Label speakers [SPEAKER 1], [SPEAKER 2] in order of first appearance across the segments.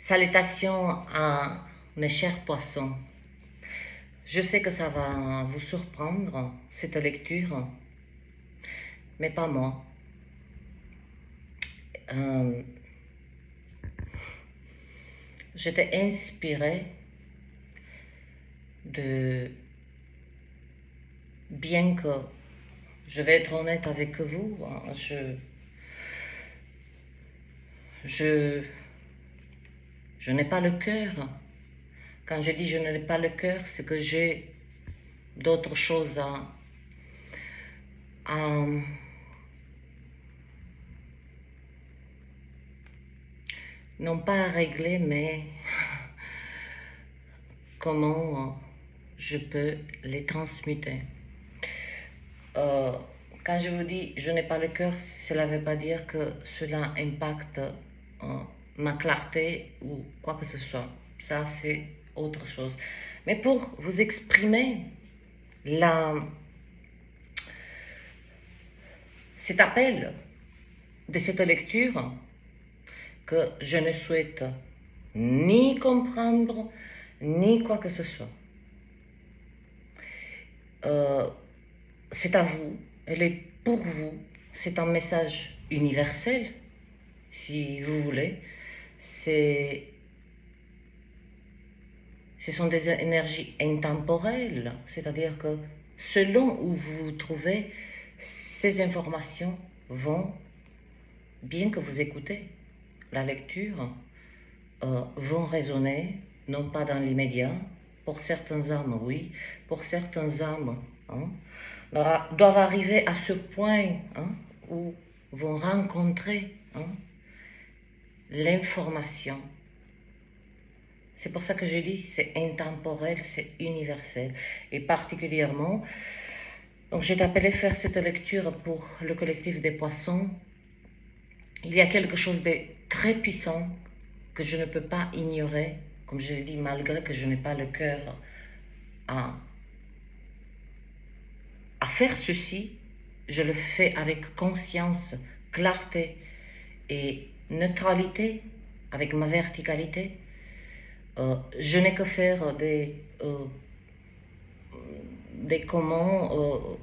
[SPEAKER 1] Salutations à mes chers poissons. Je sais que ça va vous surprendre, cette lecture, mais pas moi. J'étais inspirée de... Bien que je vais être honnête avec vous, je n'ai pas le cœur. Quand je dis je n'ai pas le cœur, c'est que j'ai d'autres choses à non pas à régler, mais comment je peux les transmuter. Quand je vous dis je n'ai pas le cœur, cela ne veut pas dire que cela impacte ma clarté ou quoi que ce soit. Ça, c'est autre chose. Mais pour vous exprimer cet appel de cette lecture que je ne souhaite ni comprendre, ni quoi que ce soit. C'est à vous, elle est pour vous, c'est un message universel, si vous voulez. Ce sont des énergies intemporelles, c'est-à-dire que selon où vous vous trouvez, ces informations vont, bien que vous écoutez la lecture, vont résonner, non pas dans l'immédiat, pour certaines âmes, oui, pour certaines âmes, doivent arriver à ce point où vont rencontrer l'information. C'est pour ça que je dis c'est intemporel, c'est universel. Et particulièrement, donc j'ai appelé faire cette lecture pour le collectif des poissons. Il y a quelque chose de très puissant que je ne peux pas ignorer, comme je l'ai dit, malgré que je n'ai pas le cœur à faire ceci, je le fais avec conscience, clarté et neutralité, avec ma verticalité. Je n'ai que faire des comment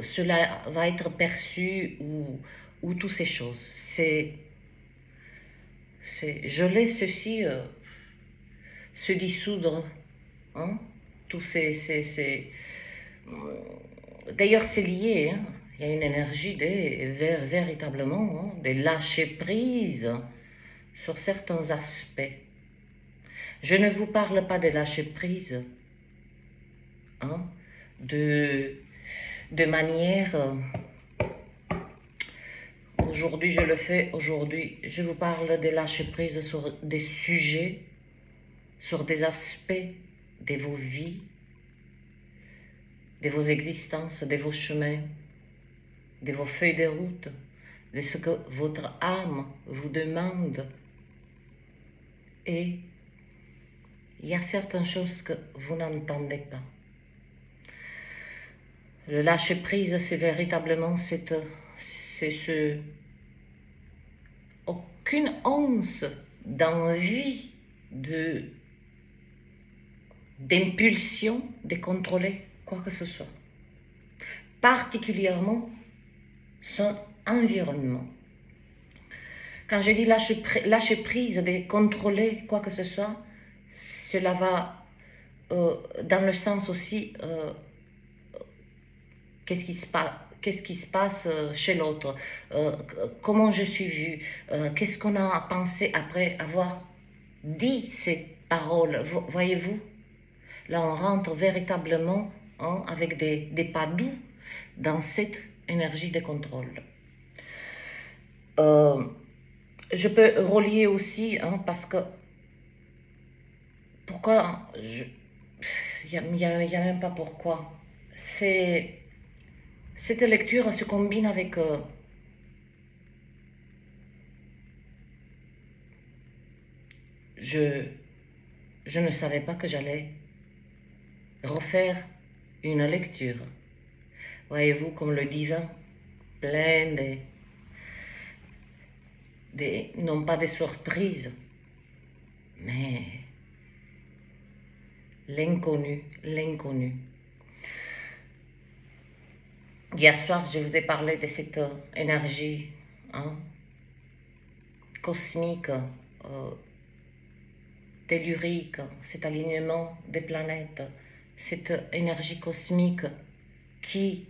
[SPEAKER 1] cela va être perçu ou toutes ces choses. Je laisse ceci se dissoudre, tous ces d'ailleurs, c'est lié, il y a une énergie véritablement de lâcher prise sur certains aspects. Je ne vous parle pas de lâcher prise de manière... aujourd'hui, je le fais, aujourd'hui, je vous parle de lâcher prise sur des sujets, sur des aspects de vos vies, de vos existences, de vos chemins, de vos feuilles de route, de ce que votre âme vous demande. Et il y a certaines choses que vous n'entendez pas. Le lâcher-prise, c'est véritablement aucune once d'envie, d'impulsion de contrôler quoi que ce soit. Particulièrement son environnement. Quand je dis lâcher prise de contrôler quoi que ce soit, cela va dans le sens aussi qu'est-ce qui se passe chez l'autre, comment je suis vue, qu'est-ce qu'on a pensé après avoir dit ces paroles, voyez-vous? Là, on rentre véritablement avec des pas doux dans cette énergie de contrôle. Je peux relier aussi, parce que pourquoi il n'y a même pas pourquoi. Cette lecture se combine avec je ne savais pas que j'allais refaire une lecture. Voyez-vous, comme le divin, plein non pas des surprises, l'inconnu, l'inconnu. Hier soir, je vous ai parlé de cette énergie cosmique, tellurique, cet alignement des planètes, cette énergie cosmique qui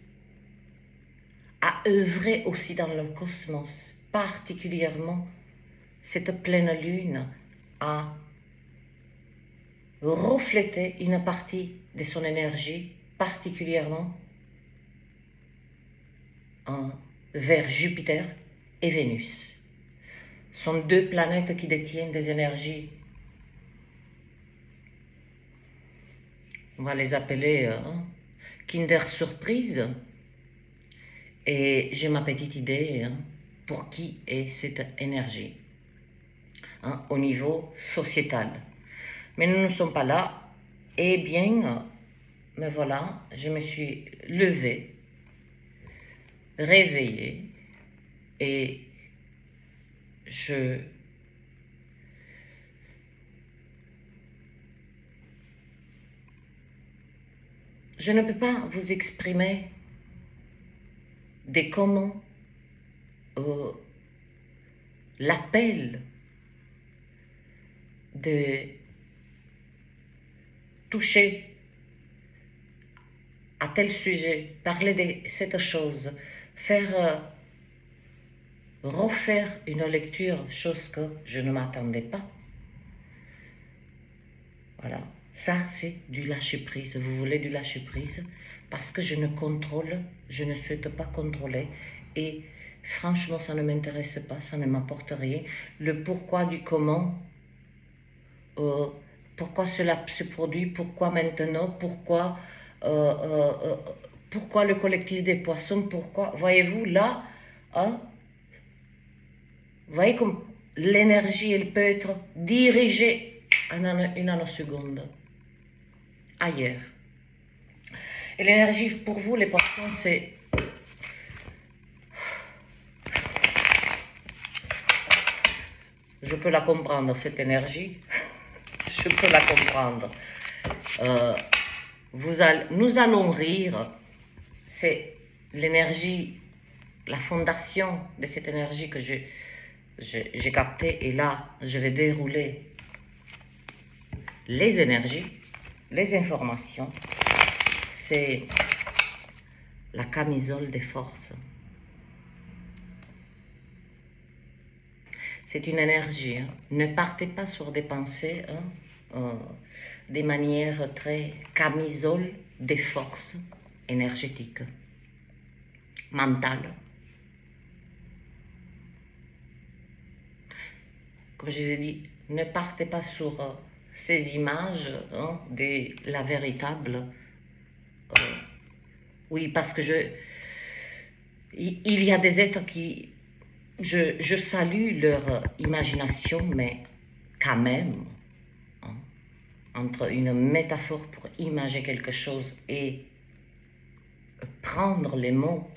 [SPEAKER 1] a œuvré aussi dans le cosmos, particulièrement cette pleine lune a reflété une partie de son énergie, particulièrement vers Jupiter et Vénus. Ce sont deux planètes qui détiennent des énergies, on va les appeler Kinder Surprise. Et j'ai ma petite idée pour qui est cette énergie au niveau sociétal. Mais nous ne sommes pas là. Eh bien, me voilà, je me suis levée, réveillée et je ne peux pas vous exprimer de comment l'appel de toucher à tel sujet, parler de cette chose, faire refaire une lecture, chose que je ne m'attendais pas. Voilà, ça c'est du lâcher-prise. Vous voulez du lâcher-prise? Parce que je ne contrôle, je ne souhaite pas contrôler et franchement ça ne m'intéresse pas, ça ne m'apporte rien. Le pourquoi du comment, pourquoi cela se produit, pourquoi maintenant, pourquoi le collectif des poissons, pourquoi, voyez-vous là, vous voyez comme l'énergie elle peut être dirigée en une nanoseconde ailleurs. Et l'énergie pour vous, les poissons, c'est je peux la comprendre, cette énergie. Je peux la comprendre. Nous allons rire. C'est l'énergie, la fondation de cette énergie que j'ai captée. Et là, je vais dérouler les énergies, les informations. C'est la camisole des forces. C'est une énergie. Ne partez pas sur des pensées, des manières très camisole des forces énergétiques, mentales. Comme je vous ai dit, ne partez pas sur ces images de la véritable. Oui, parce que il y a des êtres qui, je salue leur imagination, mais quand même, entre une métaphore pour imager quelque chose et prendre les mots,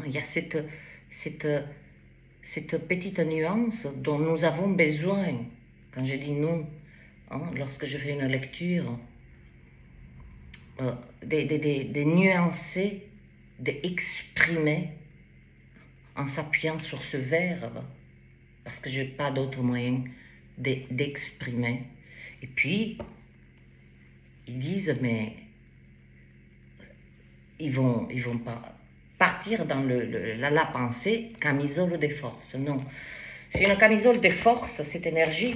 [SPEAKER 1] il y a cette petite nuance dont nous avons besoin. Quand je dis nous, lorsque je fais une lecture, de nuancer, d'exprimer en s'appuyant sur ce verbe, parce que je n'ai pas d'autre moyen d'exprimer. Et puis, ils disent, mais ils vont pas partir dans la pensée camisole des forces. Non, c'est une camisole des forces, cette énergie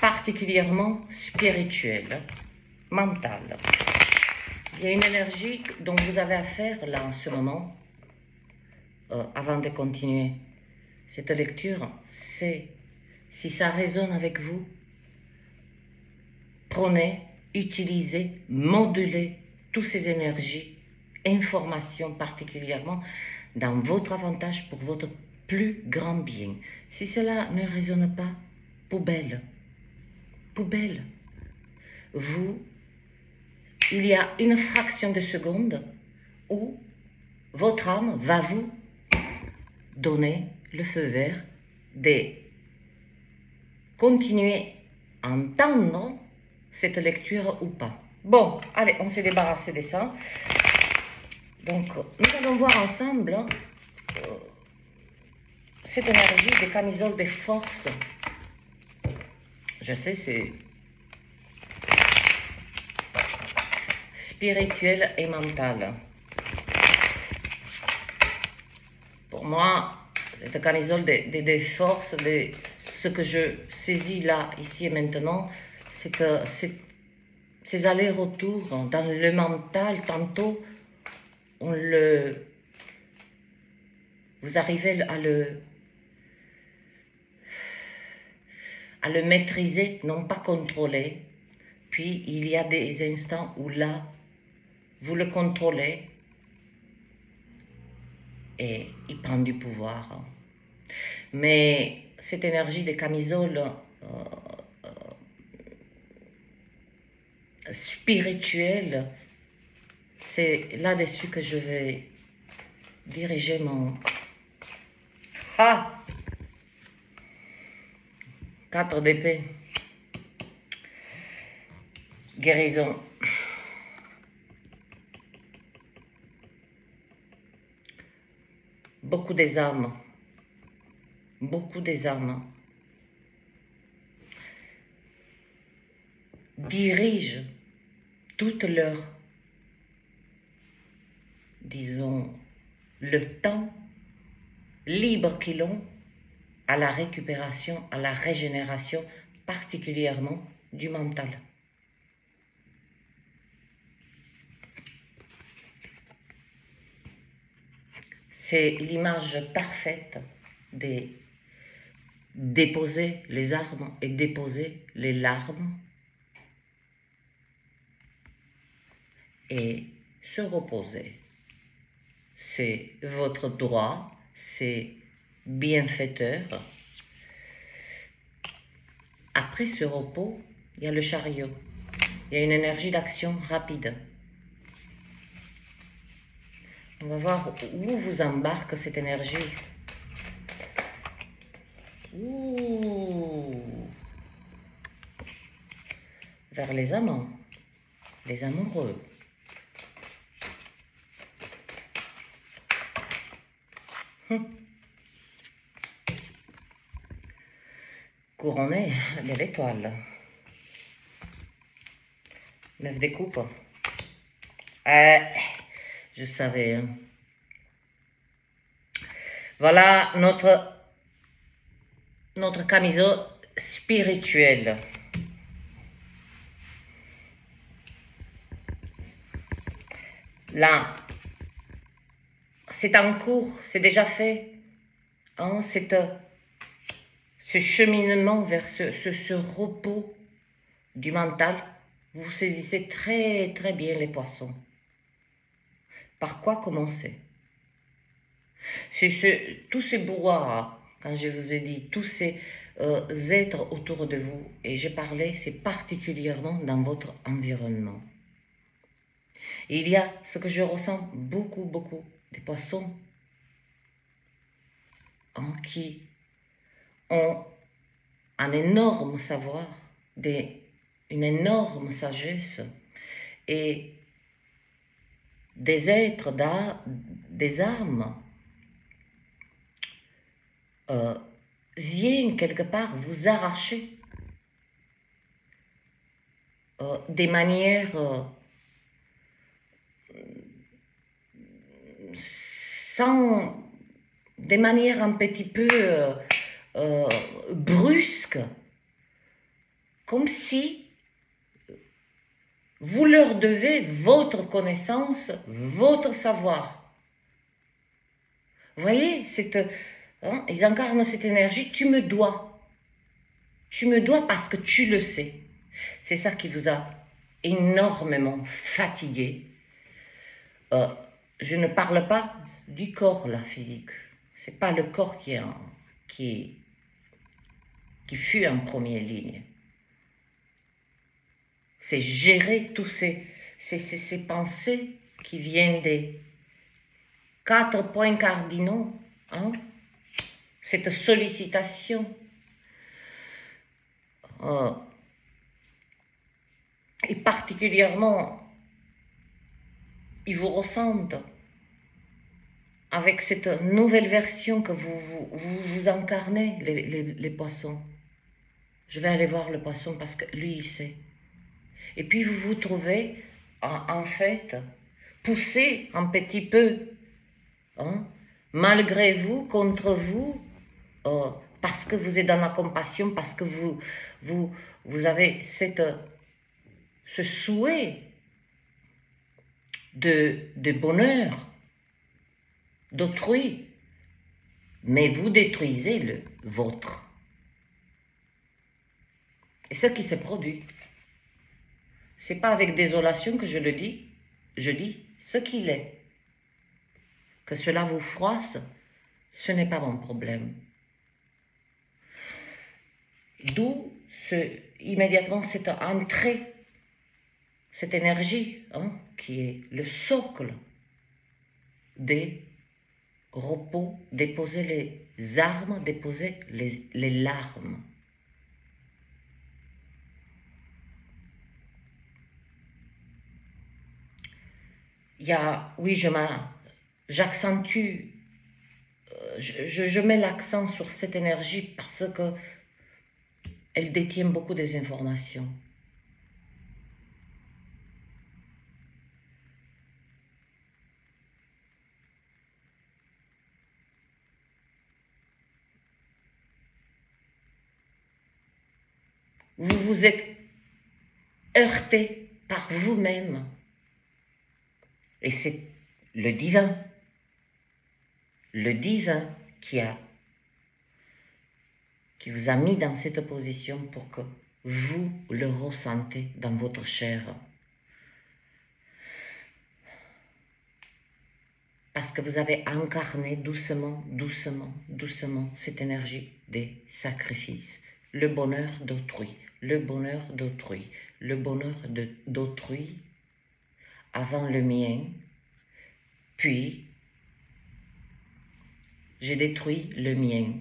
[SPEAKER 1] particulièrement spirituelle, mentale. Il y a une énergie dont vous avez affaire là en ce moment, avant de continuer cette lecture, c'est, si ça résonne avec vous, prenez, utilisez, modulez toutes ces énergies, informations particulièrement, dans votre avantage pour votre plus grand bien. Si cela ne résonne pas, poubelle. Poubelle. Il y a une fraction de seconde où votre âme va vous donner le feu vert de continuer entendre cette lecture ou pas. Bon, allez, on s'est débarrassé de ça. Donc, nous allons voir ensemble cette énergie des camisoles de force. Je sais, c'est spirituel et mental. Pour moi, cette camisole de force, de ce que je saisis là, ici et maintenant, c'est que ces allers-retours dans le mental, tantôt, vous arrivez à le maîtriser, non pas contrôler. Puis, il y a des instants où là, vous le contrôlez et il prend du pouvoir. Mais cette énergie de camisole spirituelle, c'est là-dessus que je vais diriger mon... Ah! 4 d'épée. Guérison. Beaucoup des âmes. Beaucoup des âmes dirigent toute leur, disons, le temps libre qu'ils ont à la récupération, à la régénération, particulièrement du mental. C'est l'image parfaite de déposer les armes et déposer les larmes et se reposer. C'est votre droit, c'est bienfaiteur. Après ce repos, il y a le chariot. Il y a une énergie d'action rapide. On va voir où vous embarque cette énergie. Ouh. Vers les amants, les amoureux. Couronné de l'étoile. 9 de coupe. Je savais. Hein. Voilà notre camisole spirituelle. Là, c'est en cours, c'est déjà fait. Hein, ce cheminement vers ce repos du mental, vous saisissez très très bien les poissons. Par quoi commencer? Tous ces brouhahas, quand je vous ai dit, tous ces êtres autour de vous, et j'ai parlé, c'est particulièrement dans votre environnement. Et il y a ce que je ressens beaucoup des poissons qui ont un énorme savoir, une énorme sagesse et des êtres, des âmes viennent quelque part vous arracher des manières des manières un petit peu brusques, comme si vous leur devez votre connaissance, votre savoir. Vous voyez, ils incarnent cette énergie, tu me dois. Tu me dois parce que tu le sais. C'est ça qui vous a énormément fatigué. Je ne parle pas du corps, là, physique. C'est pas le corps qui fut en première ligne. C'est gérer tous ces pensées qui viennent des 4 points cardinaux, hein? Cette sollicitation. et particulièrement, ils vous ressentent avec cette nouvelle version que vous incarnez, les poissons. Je vais aller voir le poisson parce que lui, il sait. Et puis vous vous trouvez, en fait, poussé un petit peu, hein, malgré vous, contre vous, parce que vous êtes dans la compassion, parce que vous avez ce souhait de bonheur d'autrui, mais vous détruisez le vôtre. Et ce qui se produit, c'est pas avec désolation que je le dis, je dis ce qu'il est. Que cela vous froisse, ce n'est pas mon problème. D'où immédiatement cette entrée, cette énergie, hein, qui est le socle des repos, déposer les armes, déposer les larmes. Il y a, oui, j'accentue, je mets l'accent sur cette énergie parce que elle détient beaucoup des informations. Vous vous êtes heurté par vous-même. Et c'est le divin qui vous a mis dans cette position pour que vous le ressentez dans votre chair. Parce que vous avez incarné doucement, doucement, doucement cette énergie des sacrifices. Le bonheur d'autrui, le bonheur d'autrui, le bonheur d'autrui avant le mien, puis j'ai détruit le mien.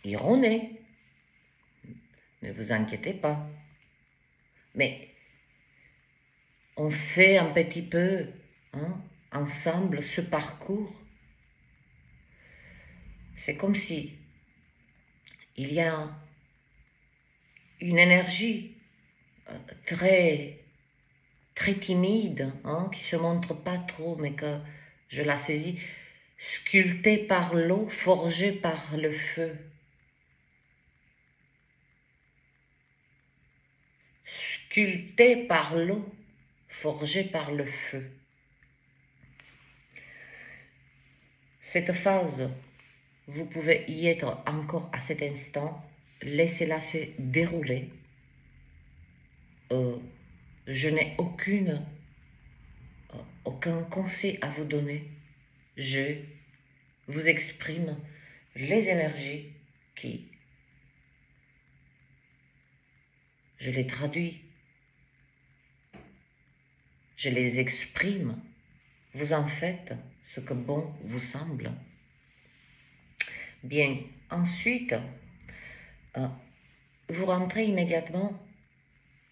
[SPEAKER 1] Erroné, ne vous inquiétez pas. Mais on fait un petit peu, hein, ensemble ce parcours. C'est comme si il y a une énergie très, très timide, hein, qui se montre pas trop, mais que je la saisis, sculptée par l'eau, forgée par le feu. Sculptée par l'eau, forgée par le feu. Cette phase, vous pouvez y être encore à cet instant, laissez-la se dérouler. Je n'ai aucun conseil à vous donner. Je vous exprime les énergies qui, je les traduis, je les exprime. Vous en faites ce que bon vous semble. Bien, ensuite, vous rentrez immédiatement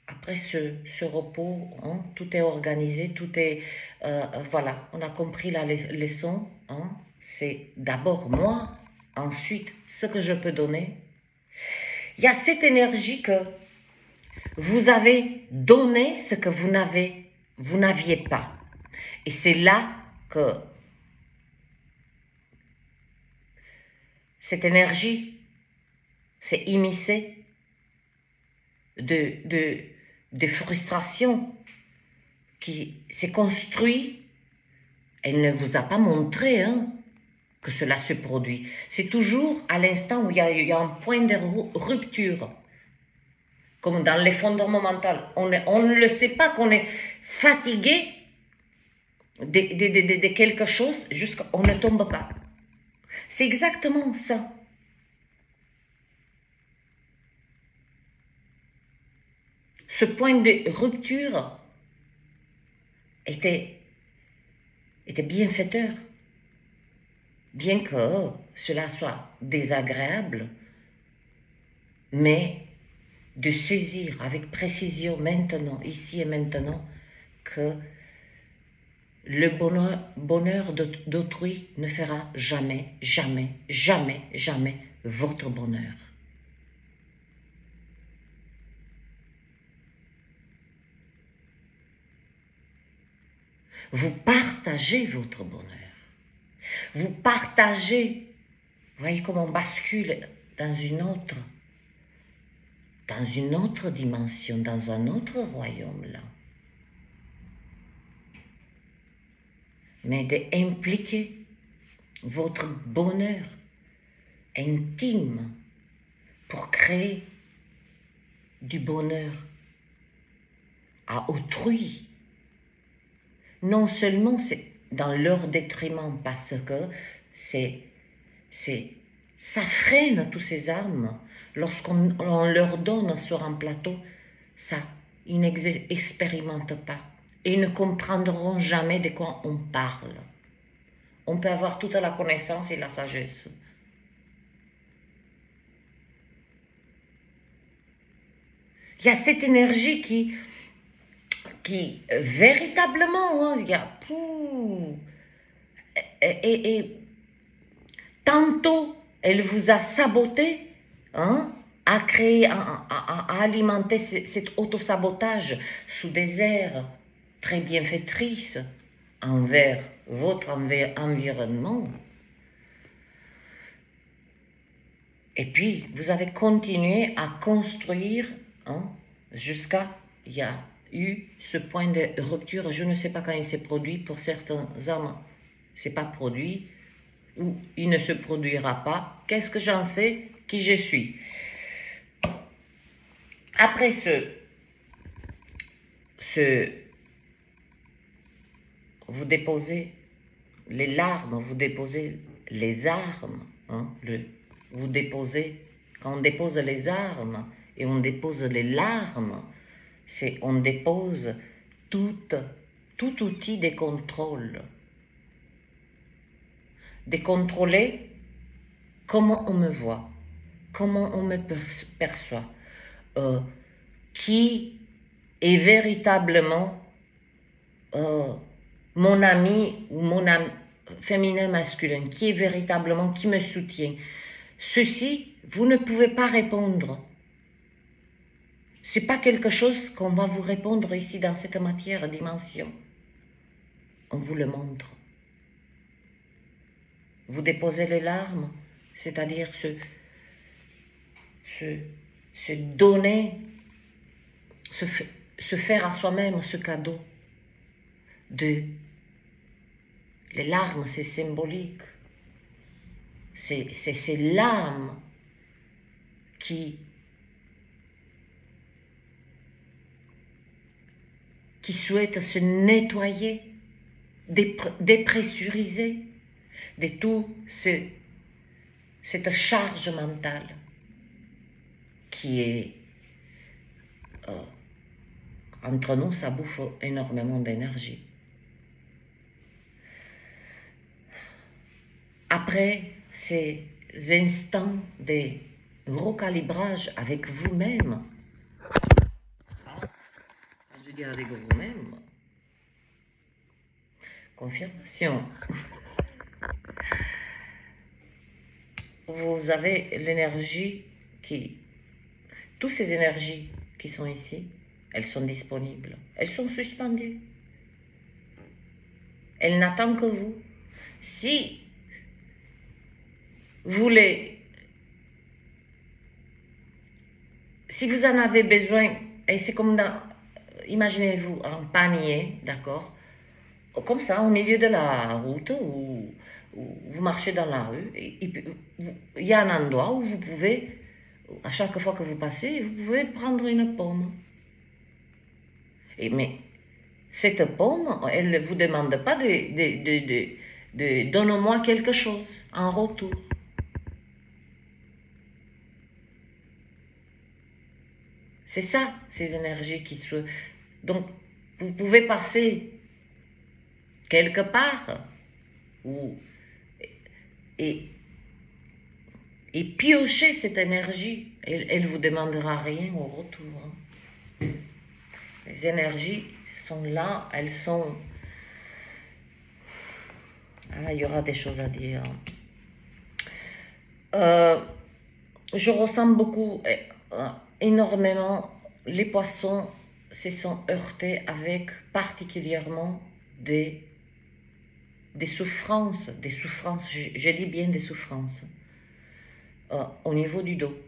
[SPEAKER 1] après ce repos, hein, tout est organisé, tout est... voilà, on a compris la leçon. Hein, c'est d'abord moi, ensuite ce que je peux donner. Il y a cette énergie que vous avez donné ce que vous n'aviez pas. Et c'est là que cette énergie s'est immiscée de frustration qui s'est construite. Elle ne vous a pas montré, hein, que cela se produit. C'est toujours à l'instant où il y a un point de rupture. Comme dans l'effondrement mental. On ne le sait pas qu'on est fatigué de quelque chose jusqu'à on ne tombe pas. C'est exactement ça. Ce point de rupture était bienfaiteur. Bien que cela soit désagréable, mais de saisir avec précision maintenant, ici et maintenant, que le bonheur d'autrui ne fera jamais, jamais, jamais, jamais votre bonheur. Vous partagez votre bonheur. Vous partagez, vous voyez comment on bascule dans une autre dimension, dans un autre royaume là. Mais d'impliquer votre bonheur intime pour créer du bonheur à autrui. Non seulement c'est dans leur détriment parce que ça freine tous ces âmes. Lorsqu'on leur donne sur un plateau, ça, ils n'expérimentent pas. Et ils ne comprendront jamais de quoi on parle. On peut avoir toute la connaissance et la sagesse. Il y a cette énergie qui véritablement, il y a... Et tantôt, elle vous a saboté, à créer, à alimenter cet autosabotage sous des airs très bienfaitrices envers votre environnement. Et puis, vous avez continué à construire jusqu'à, il y a eu ce point de rupture. Je ne sais pas quand il s'est produit. Pour certains hommes, c'est pas produit ou il ne se produira pas. Qu'est-ce que j'en sais? Qui je suis? Après vous déposez les larmes, vous déposez les armes, vous déposez, quand on dépose les armes et on dépose les larmes, on dépose tout outil de contrôle. De contrôler comment on me voit, comment on me perçoit, qui est véritablement mon ami ou mon ami féminin masculin, qui est véritablement, qui me soutient. Ceci, vous ne pouvez pas répondre. C'est pas quelque chose qu'on va vous répondre ici dans cette matière, dimension. On vous le montre. Vous déposez les larmes, c'est-à-dire se donner, se faire à soi-même ce cadeau de... Les larmes, c'est symbolique. C'est l'âme qui souhaite se nettoyer, dépressuriser de tout cette charge mentale qui est entre nous, ça bouffe énormément d'énergie. Après ces instants de recalibrage avec vous-même, je dis avec vous-même, confirmation, vous avez l'énergie toutes ces énergies qui sont ici, elles sont disponibles, elles sont suspendues. Elles n'attendent que vous. Si vous en avez besoin, et c'est comme dans, imaginez-vous un panier, d'accord, comme ça, au milieu de la route, où vous marchez dans la rue, il y a un endroit où vous pouvez, à chaque fois que vous passez, vous pouvez prendre une pomme. Mais cette pomme, elle ne vous demande pas de donne-moi quelque chose en retour. C'est ça, ces énergies qui se... Donc, vous pouvez passer quelque part et piocher cette énergie Elle ne vous demandera rien au retour. Les énergies sont là, elles sont... Ah, il y aura des choses à dire. Je ressens beaucoup, énormément, les poissons se sont heurtés avec particulièrement des souffrances, je dis bien des souffrances, au niveau du dos.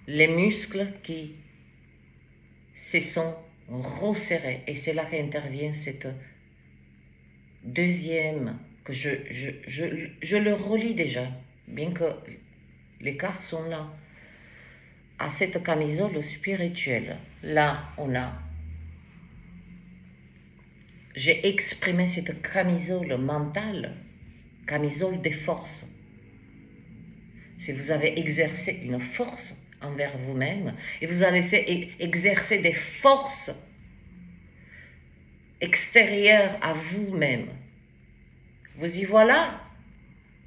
[SPEAKER 1] Les muscles qui se sont resserrés, et c'est là qu'intervient cette deuxième, que je le relis déjà, bien que les cartes sont là, à cette camisole spirituelle. Là, j'ai exprimé cette camisole mentale, camisole des forces. Si vous avez exercé une force envers vous-même, et vous avez exercer des forces extérieures à vous-même, vous y voilà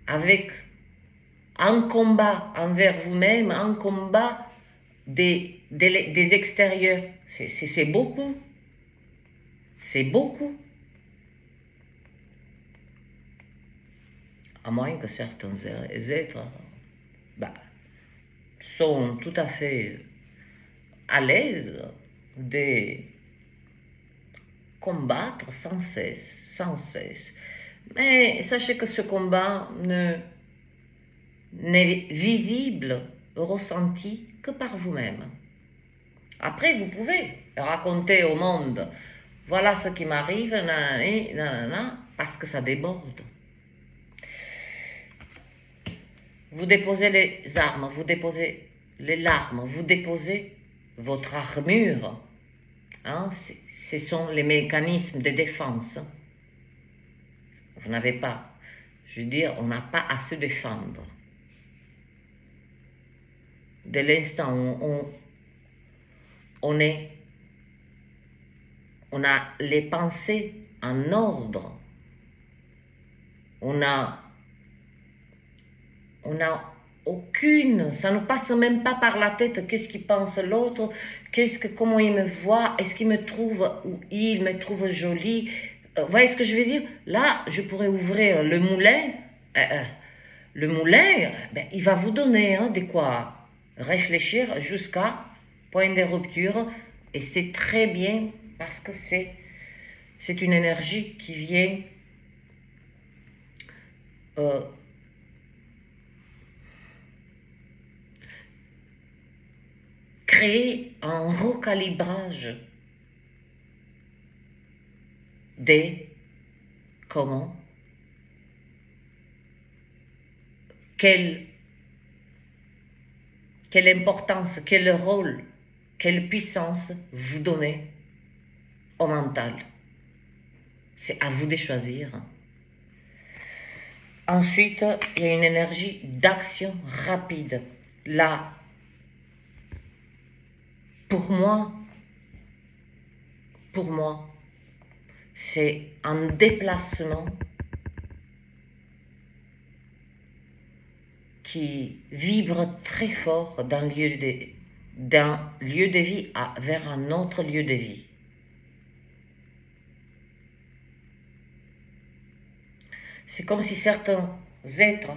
[SPEAKER 1] avec un combat envers vous-même, un combat des extérieurs. C'est beaucoup. C'est beaucoup. À moins que certains êtres sont tout à fait à l'aise de combattre sans cesse, sans cesse. Mais sachez que ce combat n'est visible, ressenti que par vous-même. Après, vous pouvez raconter au monde, voilà ce qui m'arrive, parce que ça déborde. Vous déposez les armes, vous déposez les larmes, vous déposez votre armure. Hein? Ce sont les mécanismes de défense. Vous n'avez pas, je veux dire, on n'a pas à se défendre. Dès l'instant où on a les pensées en ordre, on a aucune, ça ne passe même pas par la tête, qu'est-ce qu'il pense l'autre, comment il me voit, est-ce qu'il me trouve ou il me trouve jolie, vous voyez ce que je veux dire? Là, je pourrais ouvrir le moulin, il va vous donner de quoi réfléchir jusqu'à point de rupture, et c'est très bien parce que c'est une énergie qui vient créer un recalibrage des comment, quelle importance, quel rôle, quelle puissance vous donnez au mental. C'est à vous de choisir. Ensuite, il y a une énergie d'action rapide. Là, pour moi, c'est un déplacement qui vibre très fort d'un lieu de vie vers un autre lieu de vie. C'est comme si certains êtres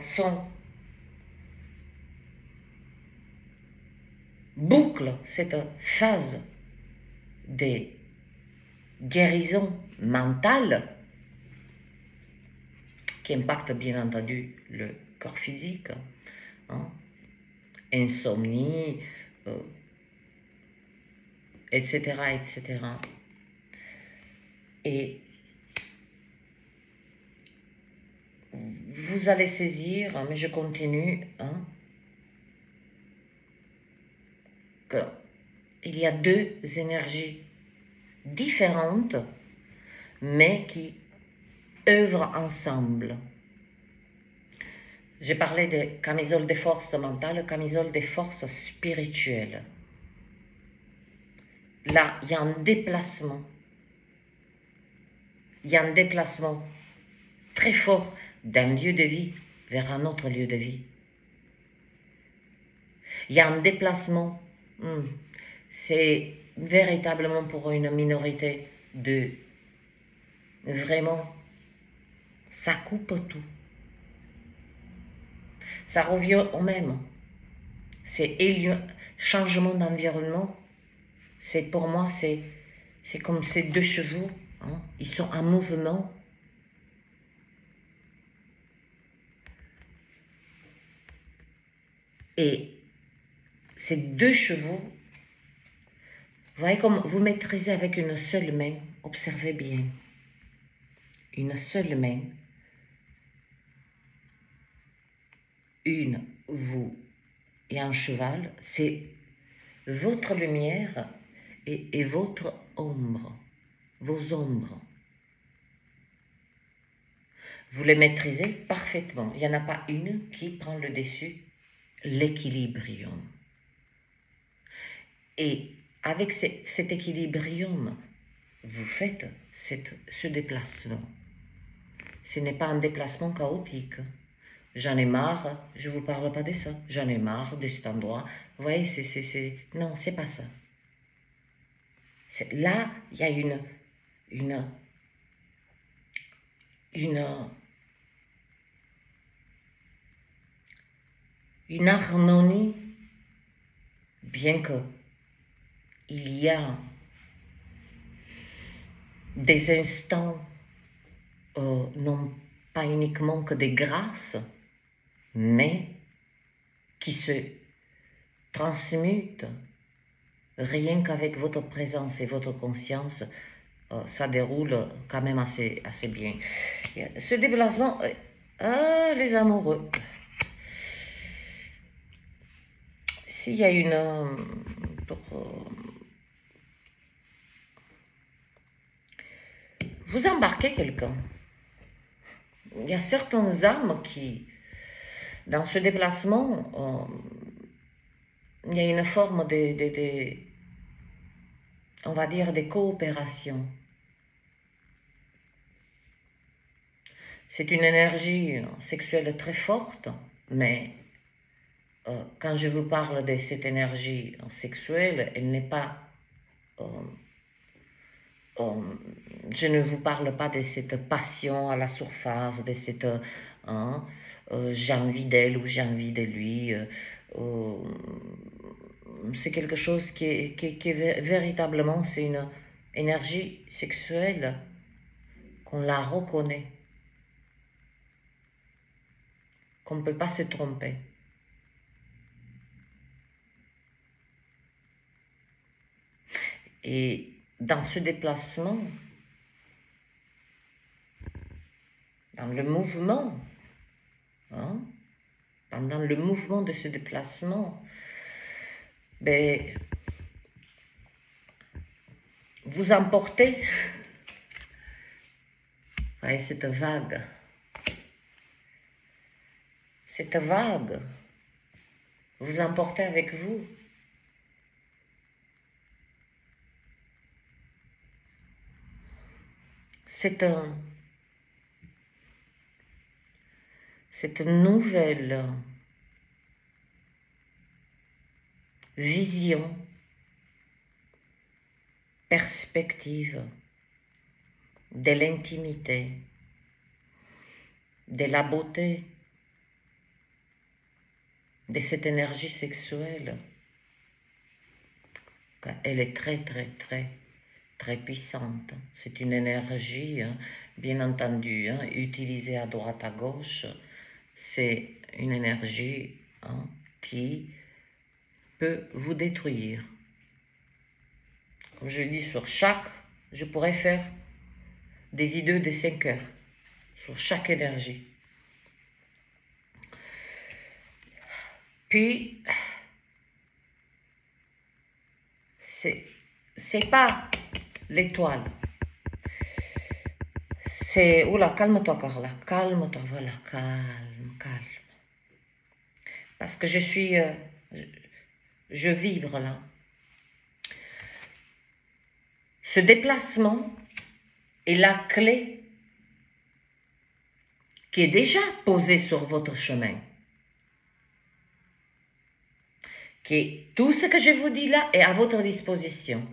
[SPEAKER 1] bouclent cette phase de guérison mentale qui impacte bien entendu le corps physique, hein, insomnie, etc., etc. Et vous allez saisir, mais je continue, hein, qu'il y a deux énergies différentes, mais qui œuvrent ensemble. J'ai parlé de camisole des forces mentales, camisole des forces spirituelles. Là, il y a un déplacement. Il y a un déplacement très fort d'un lieu de vie vers un autre lieu de vie. Il y a un déplacement. C'est véritablement pour une minorité de vraiment, ça coupe tout. Ça revient au même. C'est changement d'environnement. C'est pour moi, c'est comme ces deux chevaux. Hein, ils sont en mouvement. Et ces deux chevaux, vous voyez comme vous maîtrisez avec une seule main. Observez bien. Une seule main. Vous et un cheval, c'est votre lumière et votre ombre, vos ombres. Vous les maîtrisez parfaitement. Il n'y en a pas une qui prend le dessus. L'équilibrium. Et avec cet équilibrium, vous faites ce déplacement. Ce n'est pas un déplacement chaotique. J'en ai marre, je ne vous parle pas de ça. J'en ai marre de cet endroit. Vous voyez, non, c'est pas ça. Là, il y a une harmonie, bien que il y a des instants, non pas uniquement que des grâces, mais qui se transmutent rien qu'avec votre présence et votre conscience. Ça déroule quand même assez bien. Ce déplacement, les amoureux. S'il y a vous embarquez quelqu'un. Il y a certaines âmes qui, dans ce déplacement, il y a une forme on va dire, de coopération. C'est une énergie sexuelle très forte, mais quand je vous parle de cette énergie sexuelle, elle n'est pas... je ne vous parle pas de cette passion à la surface, de cette j'ai envie d'elle ou j'ai envie de lui. C'est quelque chose qui est véritablement, c'est une énergie sexuelle qu'on la reconnaît, qu'on ne peut pas se tromper. Et dans ce déplacement, dans le mouvement, pendant le mouvement de ce déplacement, vous emportez voyez, cette vague, vous emportez avec vous. Cette nouvelle vision, perspective de l'intimité, de la beauté, de cette énergie sexuelle. Elle est très, très, très, très puissante. C'est une énergie, bien entendu, utilisée à droite, à gauche. C'est une énergie qui peut vous détruire. Comme je dis, je pourrais faire des vidéos de 5 heures sur chaque énergie. Puis, c'est pas l'étoile. C'est... Oula, calme-toi, Carla. Calme-toi, voilà, calme. Parce que je vibre là. Ce déplacement est la clé qui est déjà posée sur votre chemin. que tout ce que je vous dis là est à votre disposition.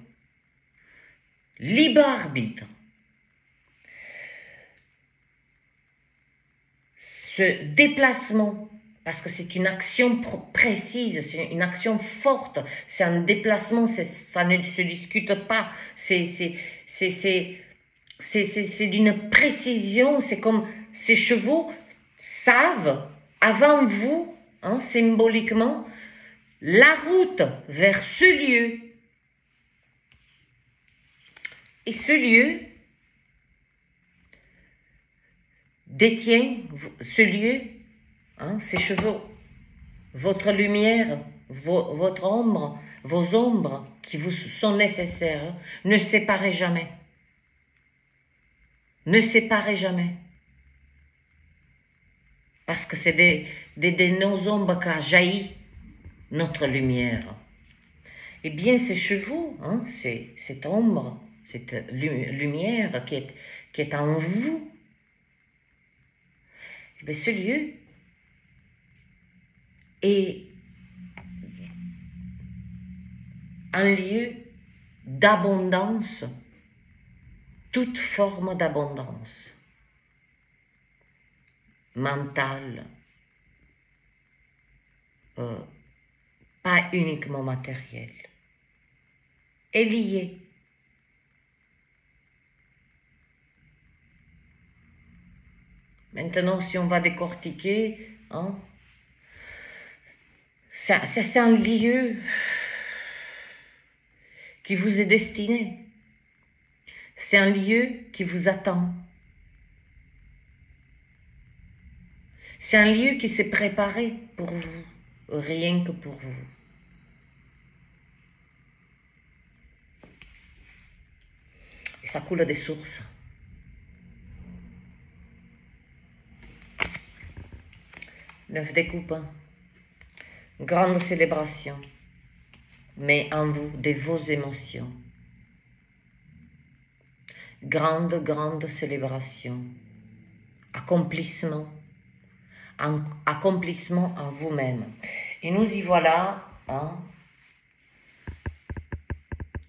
[SPEAKER 1] Libre arbitre. Ce déplacement, parce que c'est une action précise, c'est une action forte, c'est un déplacement, ça ne se discute pas, c'est d'une précision, c'est comme ces chevaux savent avant vous, hein, symboliquement, la route vers ce lieu. Et ce lieu détient, ce lieu, hein, ces chevaux, votre lumière, votre ombre, vos ombres qui vous sont nécessaires, ne séparez jamais. Ne séparez jamais. Parce que c'est de nos ombres qu'a jailli notre lumière. Eh bien, ces chevaux, hein, cette ombre, cette lumière qui est en vous, eh bien, ce lieu est un lieu d'abondance, toute forme d'abondance, mentale, pas uniquement matérielle, est liée. Maintenant, si on va décortiquer, hein, c'est un lieu qui vous est destiné. C'est un lieu qui vous attend. C'est un lieu qui s'est préparé pour vous, rien que pour vous. Et ça coule des sources. Neuf découpes. Grande célébration. Mais en vous, de vos émotions. Grande célébration. Accomplissement. Accomplissement en vous-même. Et nous y voilà, hein.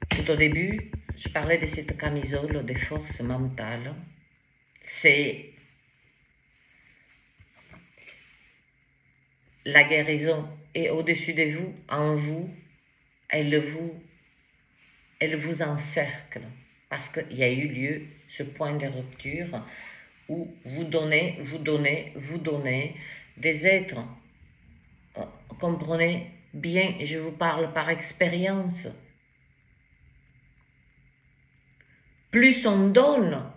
[SPEAKER 1] Tout au début, je parlais de cette camisole des forces mentales. C'est la guérison est au-dessus de vous, en vous, elle vous encercle. Parce qu'il y a eu lieu, ce point de rupture, où vous donnez des êtres. Comprenez bien, je vous parle par expérience. Plus on donne,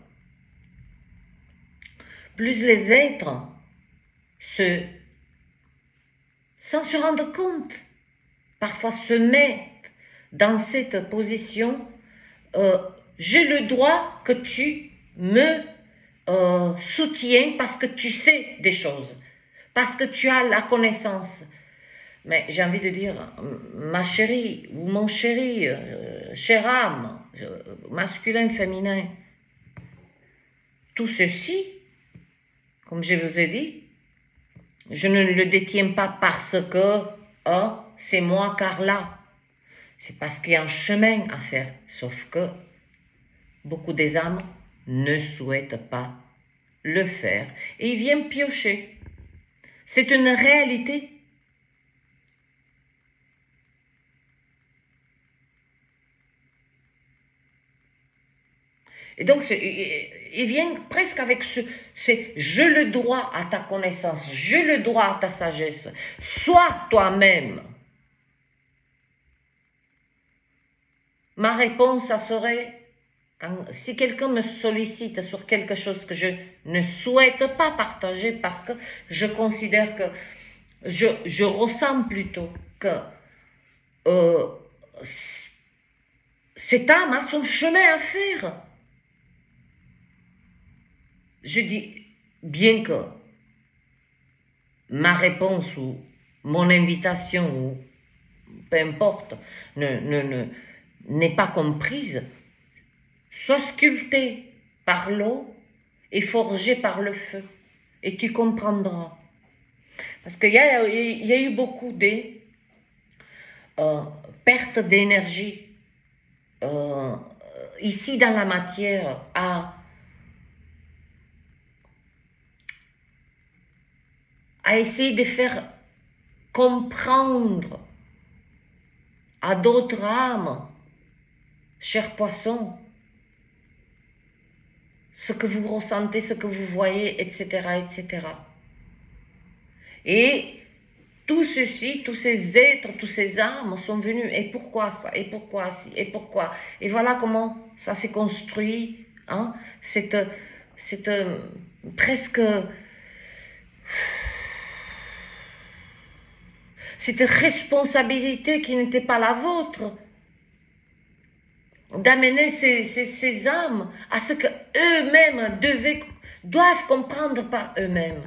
[SPEAKER 1] plus les êtres sans se rendre compte, parfois se mettent dans cette position, j'ai le droit que tu me soutiens parce que tu sais des choses, parce que tu as la connaissance. Mais j'ai envie de dire, ma chérie ou mon chéri, chère âme, masculin, féminin, tout ceci, comme je vous ai dit, je ne le détiens pas parce que c'est moi, Carla. C'est parce qu'il y a un chemin à faire. Sauf que beaucoup des âmes ne souhaitent pas le faire. Et ils viennent piocher. C'est une réalité. Et donc, il vient presque avec c'est je le droit à ta connaissance, je le droit à ta sagesse. Sois toi-même. Ma réponse, ça serait, si quelqu'un me sollicite sur quelque chose que je ne souhaite pas partager parce que je considère que je ressens plutôt que cette âme a son chemin à faire. Je dis, bien que ma réponse ou mon invitation, ou peu importe, n'est pas comprise, sois sculpté par l'eau et forgé par le feu, et tu comprendras. Parce qu'il y a eu beaucoup perte d'énergie ici dans la matière à essayer de faire comprendre à d'autres âmes, chers poissons, ce que vous ressentez, ce que vous voyez, etc., etc. Et tout ceci, tous ces êtres, tous ces âmes sont venus. Et pourquoi ça? Et pourquoi ci? Et pourquoi? Et voilà comment ça s'est construit. Hein? Cette presque... Cette responsabilité qui n'était pas la vôtre. D'amener ces âmes à ce qu'eux-mêmes doivent comprendre par eux-mêmes.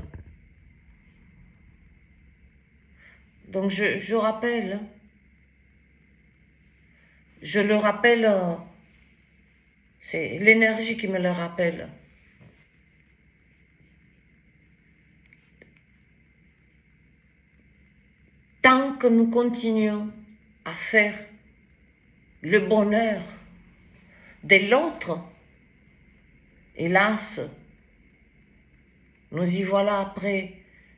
[SPEAKER 1] Donc je rappelle, je le rappelle, c'est l'énergie qui me le rappelle. Tant que nous continuons à faire le bonheur de l'autre, hélas, nous y voilà après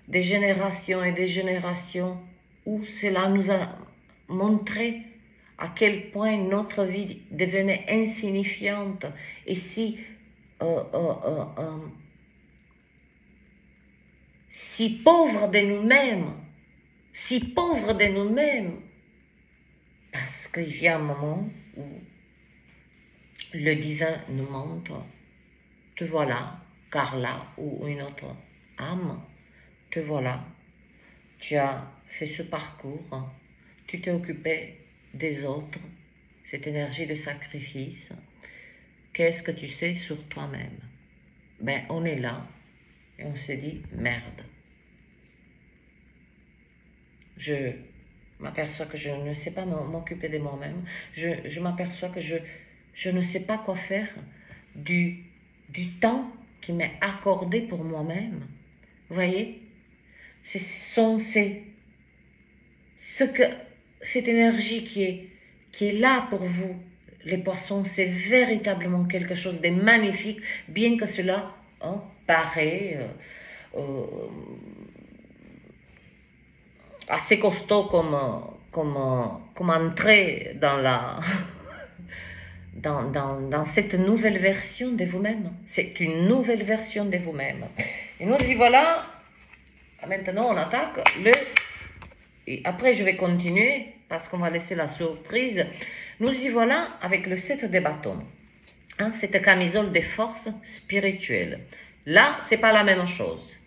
[SPEAKER 1] des générations et des générations où cela nous a montré à quel point notre vie devenait insignifiante et si pauvre de nous-mêmes, si pauvre de nous-mêmes, parce qu'il y a un moment où le divin nous montre, te voilà, Carla ou une autre âme, te voilà, tu as fait ce parcours, tu t'es occupé des autres, cette énergie de sacrifice. Qu'est-ce que tu sais sur toi-même? Ben, on est là et on se dit merde. Je m'aperçois que je ne sais pas m'occuper de moi-même. Je m'aperçois que je ne sais pas quoi faire du temps qui m'est accordé pour moi-même. Vous voyez? Cette énergie qui est là pour vous, les poissons, c'est véritablement quelque chose de magnifique, bien que cela paraît assez costaud comme entrée dans la dans cette nouvelle version de vous-même. C'est une nouvelle version de vous-même. Et nous y voilà. Maintenant, on attaque le... Et après, je vais continuer parce qu'on va laisser la surprise. Nous y voilà avec le 7 de bâtons. Hein, cette camisole des forces spirituelles. Là, c'est pas la même chose.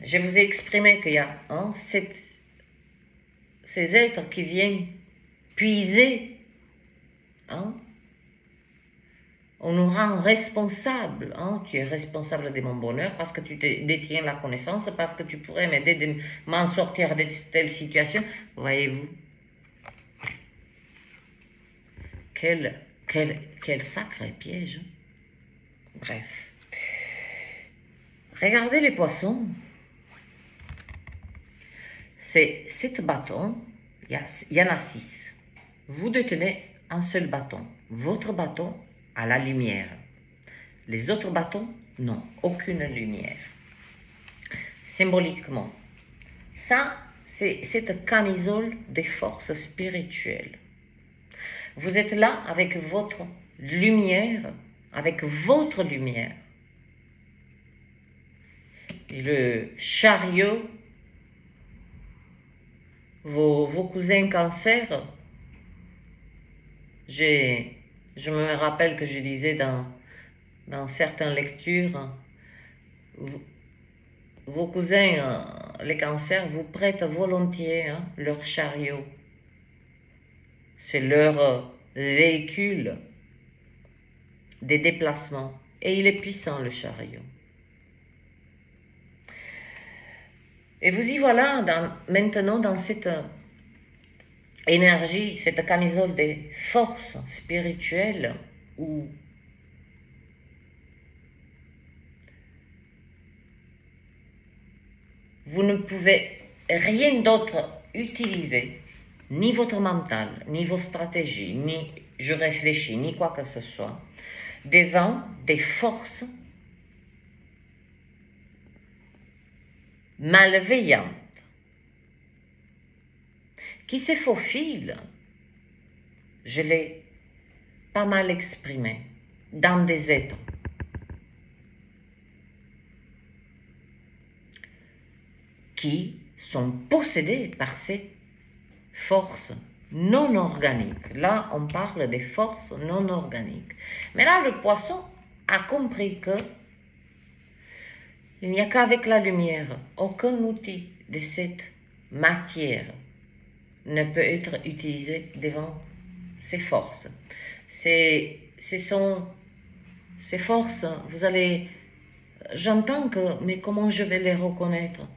[SPEAKER 1] Je vous ai exprimé qu'il y a ces êtres qui viennent puiser. On nous rend responsables. Tu es responsable de mon bonheur parce que tu détiens la connaissance, parce que tu pourrais m'aider de m'en sortir de telle situation. Voyez-vous, quel sacré piège. Bref. Regardez les poissons. C'est 7 bâtons. Il y en a 6. Vous détenez un seul bâton. Votre bâton a la lumière. Les autres bâtons n'ont aucune lumière. Symboliquement, ça, c'est cette camisole des forces spirituelles. Vous êtes là avec votre lumière, Et le chariot, vos cousins cancer, je me rappelle que je disais dans certaines lectures, vos cousins, les cancers, vous prêtent volontiers leur chariot. C'est leur véhicule des déplacements. Et il est puissant, le chariot. Et vous y voilà maintenant dans cette énergie, cette camisole des forces spirituelles où vous ne pouvez rien d'autre utiliser ni votre mental, ni vos stratégies, ni je réfléchis, ni quoi que ce soit, devant des forces malveillantes qui se faufilent, je l'ai pas mal exprimé, dans des états qui sont possédés par ces forces non organiques. Là, on parle des forces non organiques. Mais là, le poisson a compris que il n'y a qu'avec la lumière, aucun outil de cette matière ne peut être utilisé devant ces forces. Ce sont ces forces, vous allez... J'entends que, mais comment je vais les reconnaître?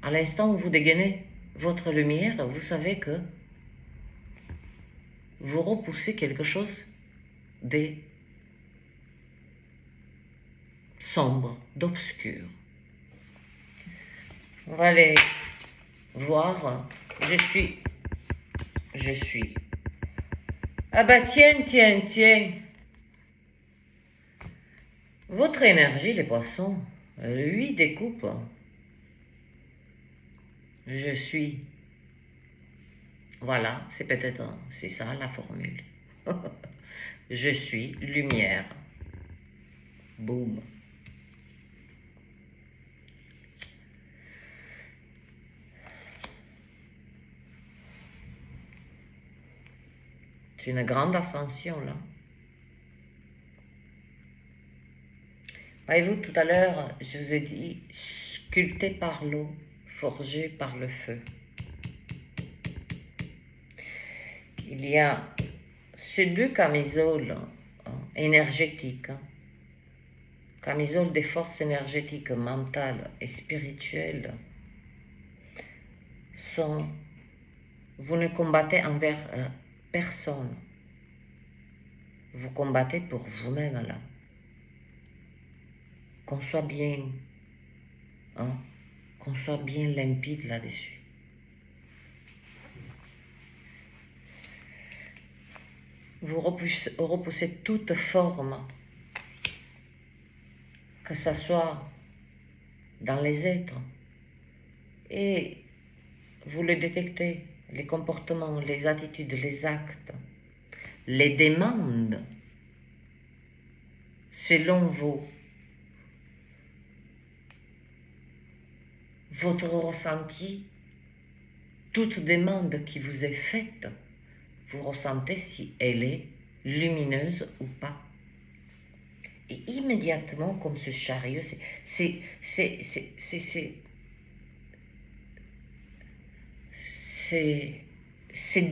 [SPEAKER 1] À l'instant où vous dégainez votre lumière, vous savez que vous repoussez quelque chose de sombre, d'obscur. On va aller voir. Je suis. Ah bah tiens, tiens, tiens. Votre énergie, les poissons, lui découpe. Je suis. Voilà, c'est peut-être, c'est ça la formule. Je suis lumière. Boum. C'est une grande ascension, là. Voyez-vous, tout à l'heure, je vous ai dit, sculpté par l'eau, forgé par le feu. Il y a ces deux camisoles énergétiques, camisoles des forces énergétiques mentales et spirituelles, sont, vous ne combattez envers personne. Vous combattez pour vous-même, là. Qu'on soit bien, qu'on soit bien limpide là-dessus. Vous repoussez toute forme, que ce soit dans les êtres, et vous le détectez, les comportements, les attitudes, les actes, les demandes, selon votre ressenti, toute demande qui vous est faite, vous ressentez si elle est lumineuse ou pas. Et immédiatement, comme ce chariot, c'est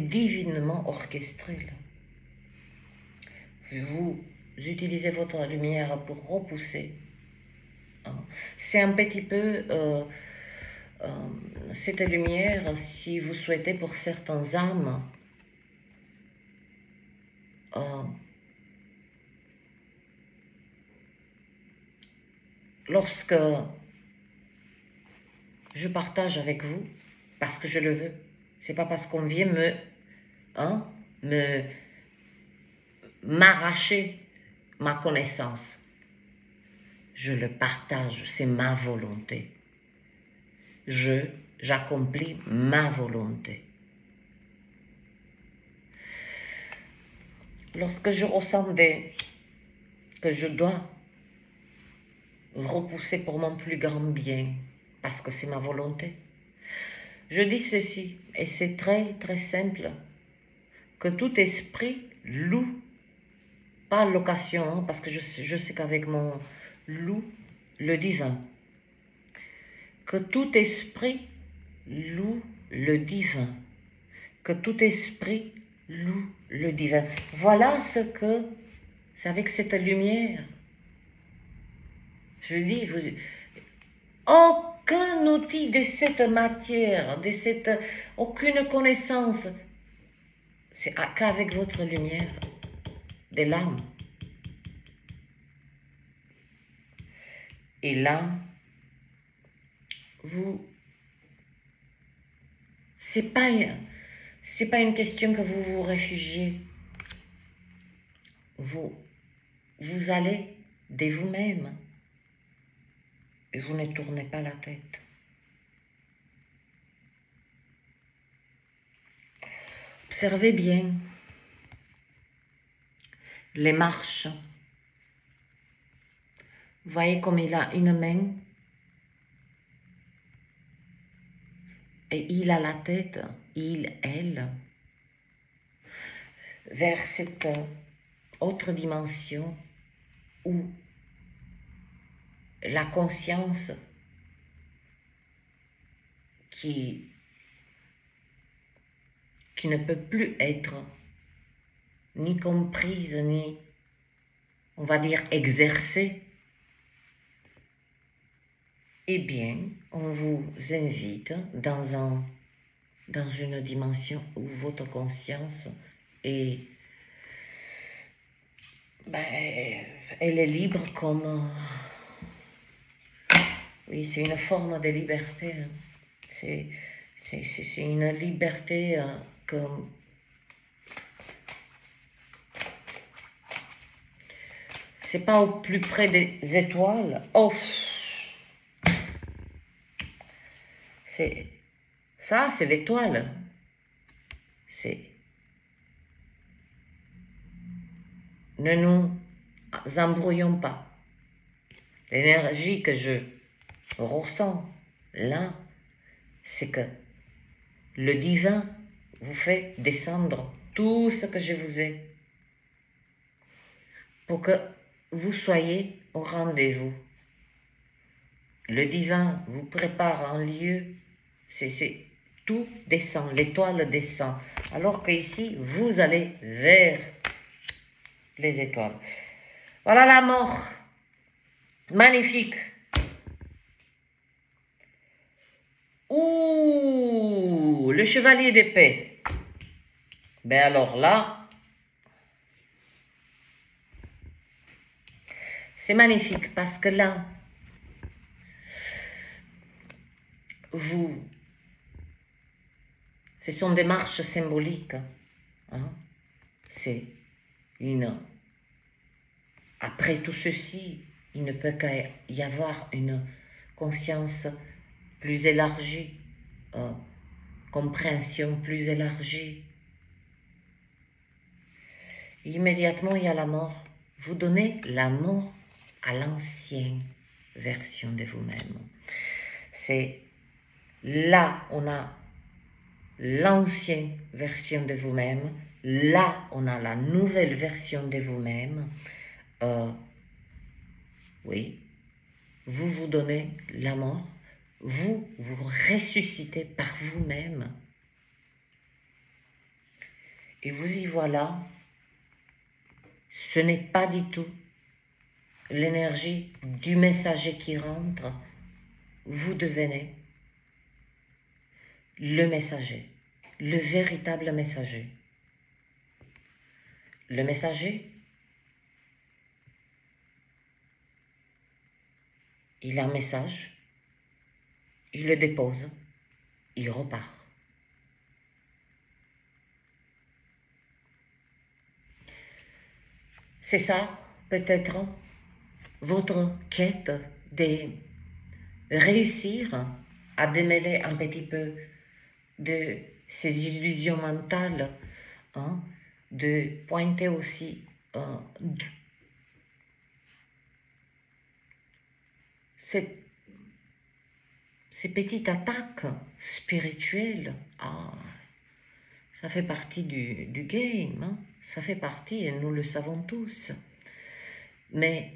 [SPEAKER 1] divinement orchestré, là. Vous utilisez votre lumière pour repousser. C'est un petit peu cette lumière, si vous souhaitez, pour certaines âmes, lorsque je partage avec vous, parce que je le veux, c'est pas parce qu'on vient m'arracher ma connaissance. Je le partage, c'est ma volonté. J'accomplis ma volonté. Lorsque je ressens que je dois repousser pour mon plus grand bien, parce que c'est ma volonté, je dis ceci, et c'est très très simple, que tout esprit loue, pas location, parce que je sais qu'avec mon loue le divin, que tout esprit loue le divin, que tout esprit loue le divin. Voilà ce que, c'est avec cette lumière, je dis, aucun outil de cette matière, aucune connaissance, c'est qu'avec votre lumière de l'âme. Et là, vous c'est pas une question que vous vous réfugiez. Vous allez de vous-même et vous ne tournez pas la tête. Observez bien les marches. Vous voyez comme il a une main et il a la tête, elle, vers cette autre dimension où la conscience qui ne peut plus être ni comprise, ni, on va dire, exercée, eh bien, on vous invite dans une dimension où votre conscience est, elle est libre comme, oui, c'est une forme de liberté, hein. C'est une liberté comme, c'est pas au plus près des étoiles, oh, ça, c'est l'étoile. Ne nous embrouillons pas. L'énergie que je ressens là, c'est que le divin vous fait descendre tout ce que je vous ai pour que vous soyez au rendez-vous. Le divin vous prépare un lieu, tout descend, l'étoile descend. Alors qu'ici, vous allez vers les étoiles. Voilà la mort. Magnifique. Ouh, le chevalier d'épée. Ben alors là, c'est magnifique parce que là, ce sont des marches symboliques. Hein? C'est une... Après tout ceci, il ne peut qu'y avoir une conscience plus élargie, compréhension plus élargie. Immédiatement, il y a la mort. Vous donnez la mort à l'ancienne version de vous-même. C'est là, on a l'ancienne version de vous-même. Là, on a la nouvelle version de vous-même. Oui, vous vous donnez la mort. Vous ressuscitez par vous-même. Et vous y voilà. Ce n'est pas du tout l'énergie du messager qui rentre. Vous devenez le messager, le véritable messager. Le messager, il a un message, il le dépose, il repart. C'est ça, peut-être, votre quête de réussir à démêler un petit peu de ces illusions mentales, hein, de pointer aussi ces petites attaques spirituelles. Ah, ça fait partie du game, hein, ça fait partie et nous le savons tous. Mais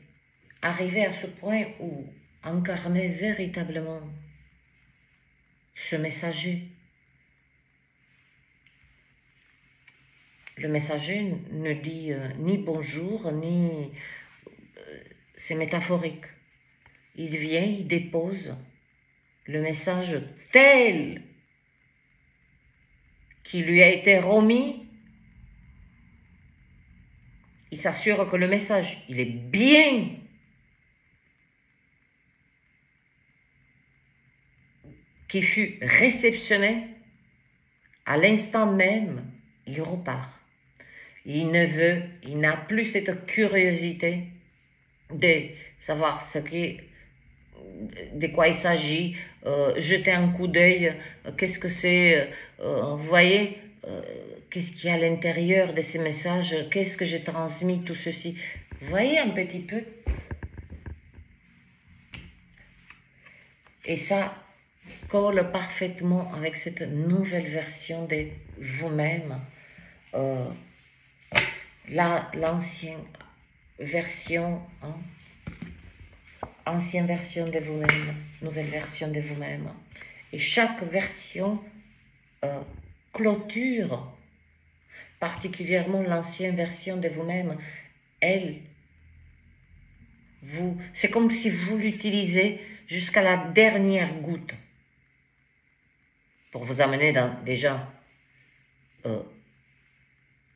[SPEAKER 1] arriver à ce point où incarner véritablement ce messager, le messager ne dit ni bonjour, ni... c'est métaphorique. Il vient, il dépose le message tel qui lui a été remis. Il s'assure que le message, il est bien qui fut réceptionné À l'instant même, il repart. Il n'a plus cette curiosité de savoir de quoi il s'agit, jeter un coup d'œil, qu'est-ce que c'est, vous voyez, qu'est-ce qu'il y a à l'intérieur de ces messages, qu'est-ce que j'ai transmis, tout ceci. Vous voyez un petit peu. Et ça colle parfaitement avec cette nouvelle version de vous-même. L'ancienne version, hein, ancienne version de vous-même, nouvelle version de vous-même. Et chaque version clôture, particulièrement l'ancienne version de vous-même, c'est comme si vous l'utilisez jusqu'à la dernière goutte pour vous amener déjà.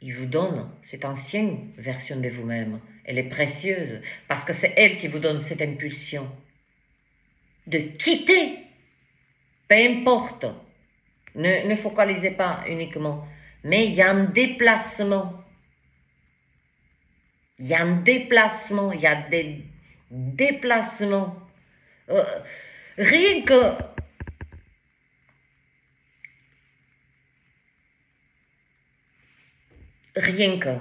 [SPEAKER 1] Il vous donne cette ancienne version de vous-même. Elle est précieuse parce que c'est elle qui vous donne cette impulsion de quitter. Peu importe. Ne focalisez pas uniquement. Mais il y a un déplacement. Il y a un déplacement. Il y a des déplacements. Rien que... Rien que...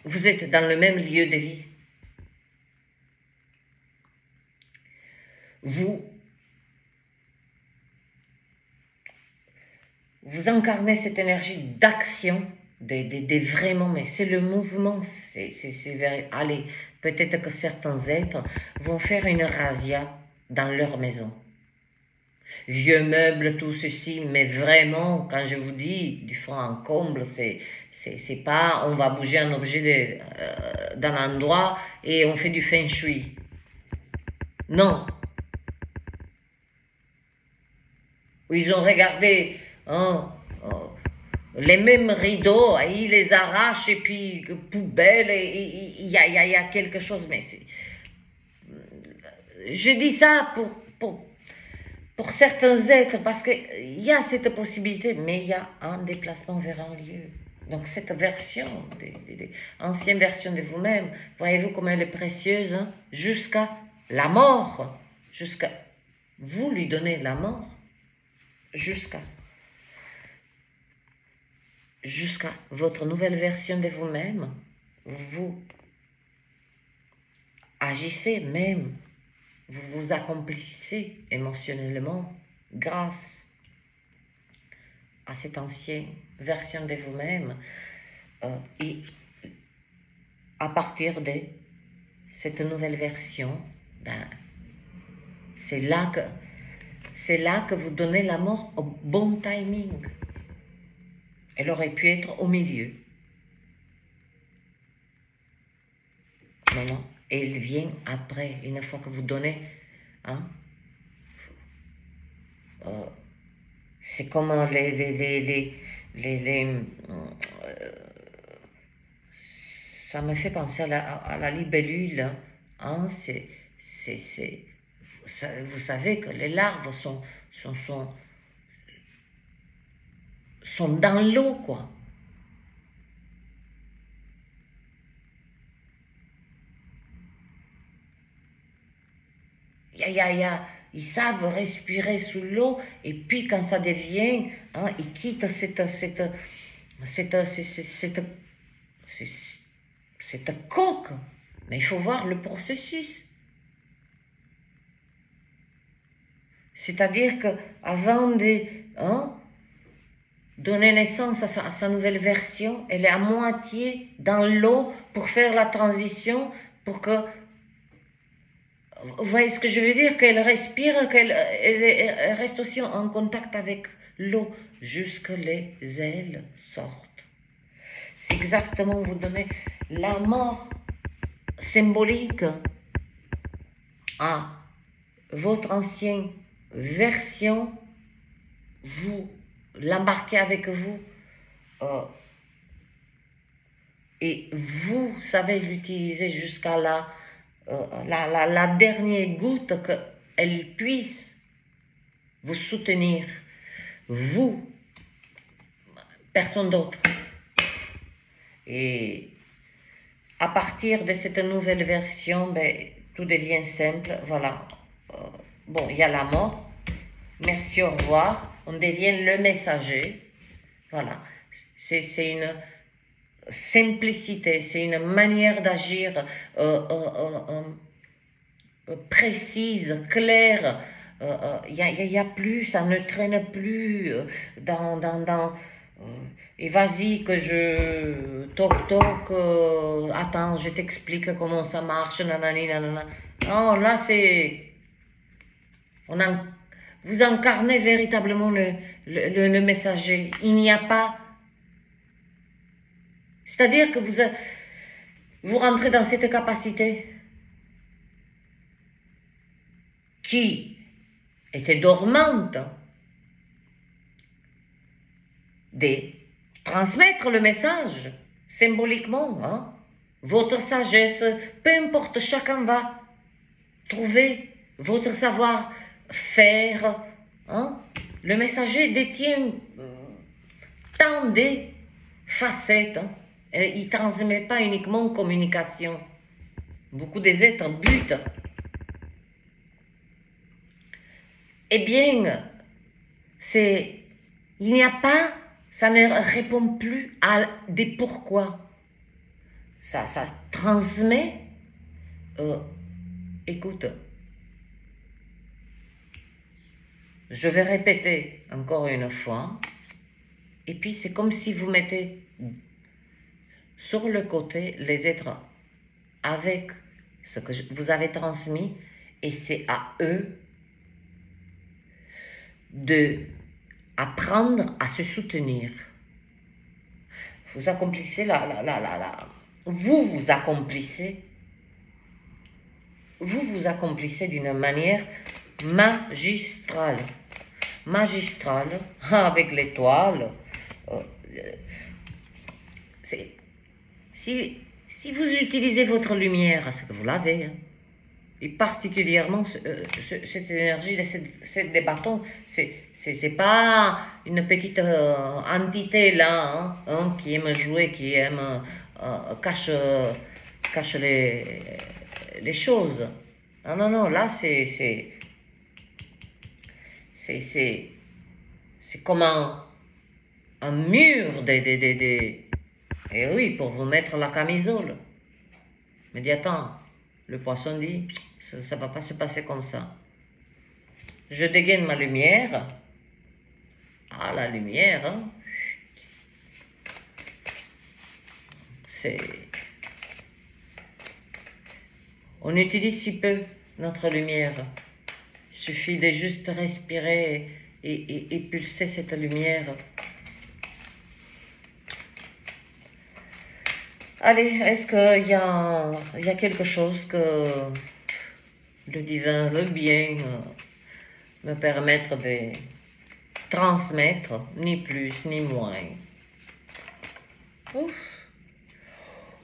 [SPEAKER 1] Vous êtes dans le même lieu de vie. Vous incarnez cette énergie d'action, vraiment, mais c'est le mouvement, allez, peut-être que certains êtres vont faire une razzia dans leur maison. Vieux meubles, tout ceci, mais vraiment, quand je vous dis du fond en comble, c'est pas on va bouger un objet d'un endroit et on fait du feng shui. Non. Ils ont regardé les mêmes rideaux, ils les arrachent et puis poubelle, il y a quelque chose, mais je dis ça pour certains êtres, parce qu'il y a cette possibilité, mais il y a un déplacement vers un lieu. Donc cette version, ancienne version de vous-même, voyez-vous comme elle est précieuse, hein, jusqu'à la mort, jusqu'à vous lui donnez la mort, jusqu'à votre nouvelle version de vous-même, vous agissez même, vous vous accomplissez émotionnellement grâce à cette ancienne version de vous-même et à partir de cette nouvelle version, c'est là que vous donnez la mort au bon timing. Elle aurait pu être au milieu. Non, elle vient après, une fois que vous donnez. Hein, c'est comme ça me fait penser à la libellule. Hein, vous savez que les larves sont dans l'eau, quoi. Ils savent respirer sous l'eau, et puis quand ça devient, hein, ils quittent cette coque. Mais il faut voir le processus. C'est-à-dire qu'avant de donner naissance à sa nouvelle version, elle est à moitié dans l'eau pour faire la transition, pour que... Vous voyez ce que je veux dire? Qu'elle respire, qu'elle reste aussi en contact avec l'eau, jusque les ailes sortent. C'est exactement, vous donnez la mort symbolique à votre ancienne version, vous l'embarquez avec vous et vous savez l'utiliser jusqu'à la la dernière goutte qu'elle puisse vous soutenir, vous, personne d'autre. Et à partir de cette nouvelle version, ben, tout devient simple. Voilà. Bon, il y a la mort. Merci, au revoir. On devient le messager. Voilà. C'est une simplicité, c'est une manière d'agir précise, claire. Y a plus, ça ne traîne plus et vas-y que je toc toc, attends, je t'explique comment ça marche, nanani, nanana. Non, là c'est, vous incarnez véritablement le messager. Il n'y a pas, c'est-à-dire que vous rentrez dans cette capacité qui était dormante de transmettre le message symboliquement. Hein? Votre sagesse, peu importe, chacun va trouver votre savoir-faire. Hein? Le messager détient tant de facettes. Hein? Il ne transmet pas uniquement communication. Beaucoup des êtres butent. Eh bien, il n'y a pas, ça ne répond plus à des pourquoi. Ça transmet, écoute, je vais répéter encore une fois, et puis c'est comme si vous mettez sur le côté les êtres avec ce que vous avez transmis, et c'est à eux de apprendre à se soutenir. Vous accomplissez vous accomplissez d'une manière magistrale, avec l'étoile. Si vous utilisez votre lumière, ce que vous l'avez, hein, et particulièrement cette énergie, cette des bâtons, c'est pas une petite entité là, hein, qui aime jouer, qui aime cache les choses. Non, là c'est comme un mur et oui, pour vous mettre la camisole. Mais dis attends, le poisson dit, ça ne va pas se passer comme ça. Je dégaine ma lumière. Ah, la lumière, hein. On utilise si peu notre lumière. Il suffit de juste respirer et pulser cette lumière. Allez, est-ce qu'il y a quelque chose que le divin veut bien me permettre de transmettre, ni plus ni moins? Ouf.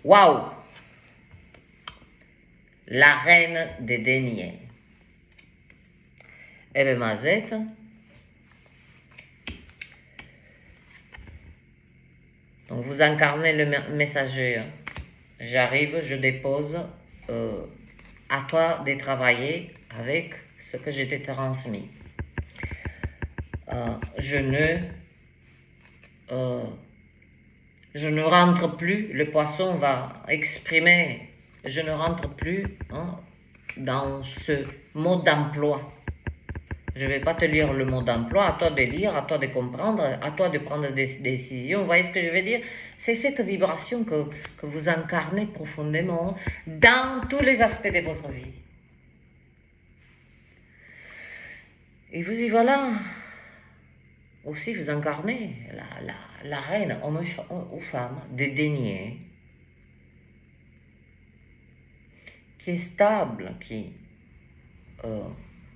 [SPEAKER 1] Waouh! La reine des deniers. Eh bien, Mazette, donc vous incarnez le messager. J'arrive, je dépose. À toi de travailler avec ce que je t'ai transmis. Je ne rentre plus, le poisson va exprimer, je ne rentre plus dans ce mode d'emploi. Je ne vais pas te lire le mot d'emploi, à toi de lire, à toi de comprendre, à toi de prendre des décisions. Vous voyez ce que je veux dire? C'est cette vibration que vous incarnez profondément dans tous les aspects de votre vie. Et vous y voilà. Aussi, vous incarnez la reine, homme ou femme, des deniers, qui est stable, qui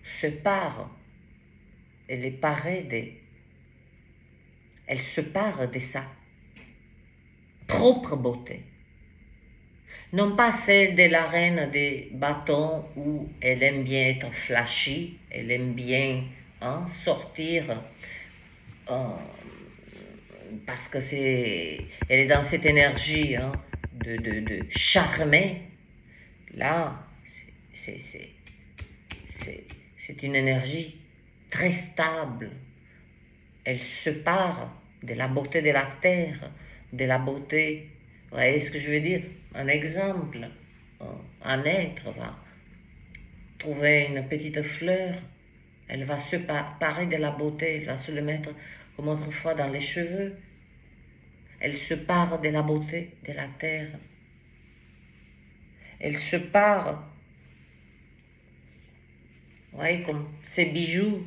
[SPEAKER 1] se pare. Elle se pare de sa propre beauté. Non pas celle de la reine des bâtons où elle aime bien être flashy, elle aime bien sortir euh, parce que elle est dans cette énergie de charmer. Là, c'est c'est une énergie très stable. Elle se part de la beauté de la terre, de la beauté. Vous voyez ce que je veux dire? Un exemple, un être va trouver une petite fleur, elle va se parer de la beauté, elle va se le mettre comme autrefois dans les cheveux. Elle se pare de la beauté de la terre. Elle se pare, vous voyez, comme ces bijoux.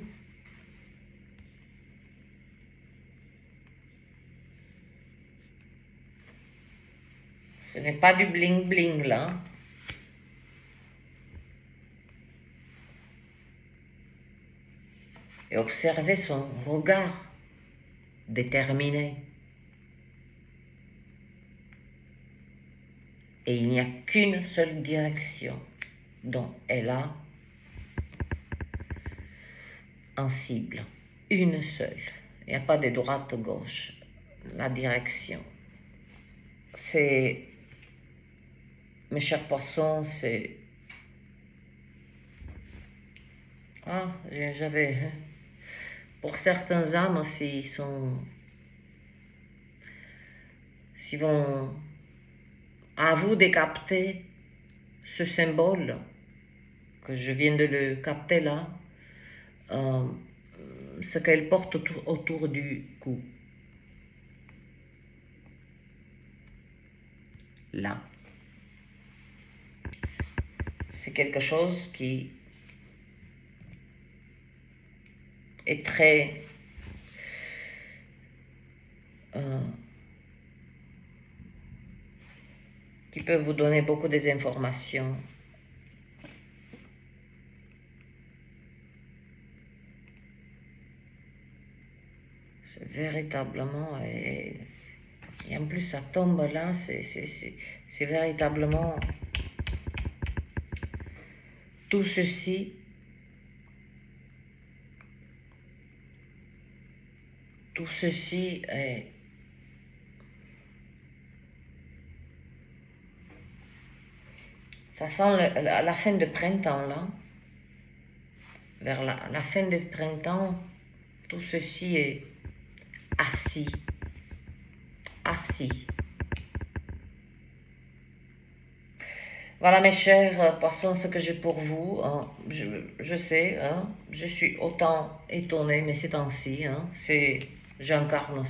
[SPEAKER 1] Ce n'est pas du bling bling là. Et observez son regard déterminé. Et il n'y a qu'une seule direction dont elle a en cible. Une seule. Il n'y a pas de droite-gauche. La direction. C'est, mes chers poissons, c'est... Ah, j'avais... Pour certains âmes, s'ils vont à vous de capter ce symbole, que je viens de le capter là, ce qu'elle porte autour du cou. Là. C'est quelque chose qui est très... qui peut vous donner beaucoup des informations. C'est véritablement... Et en plus, ça tombe là, c'est véritablement... Tout ceci... Tout ceci est... Ça sent la fin de printemps, là. Vers la fin de printemps, tout ceci est assis. Assis. Voilà, mes chers poissons, ce que j'ai pour vous. Je sais, je suis autant étonnée, mais ces temps-ci, j'incarne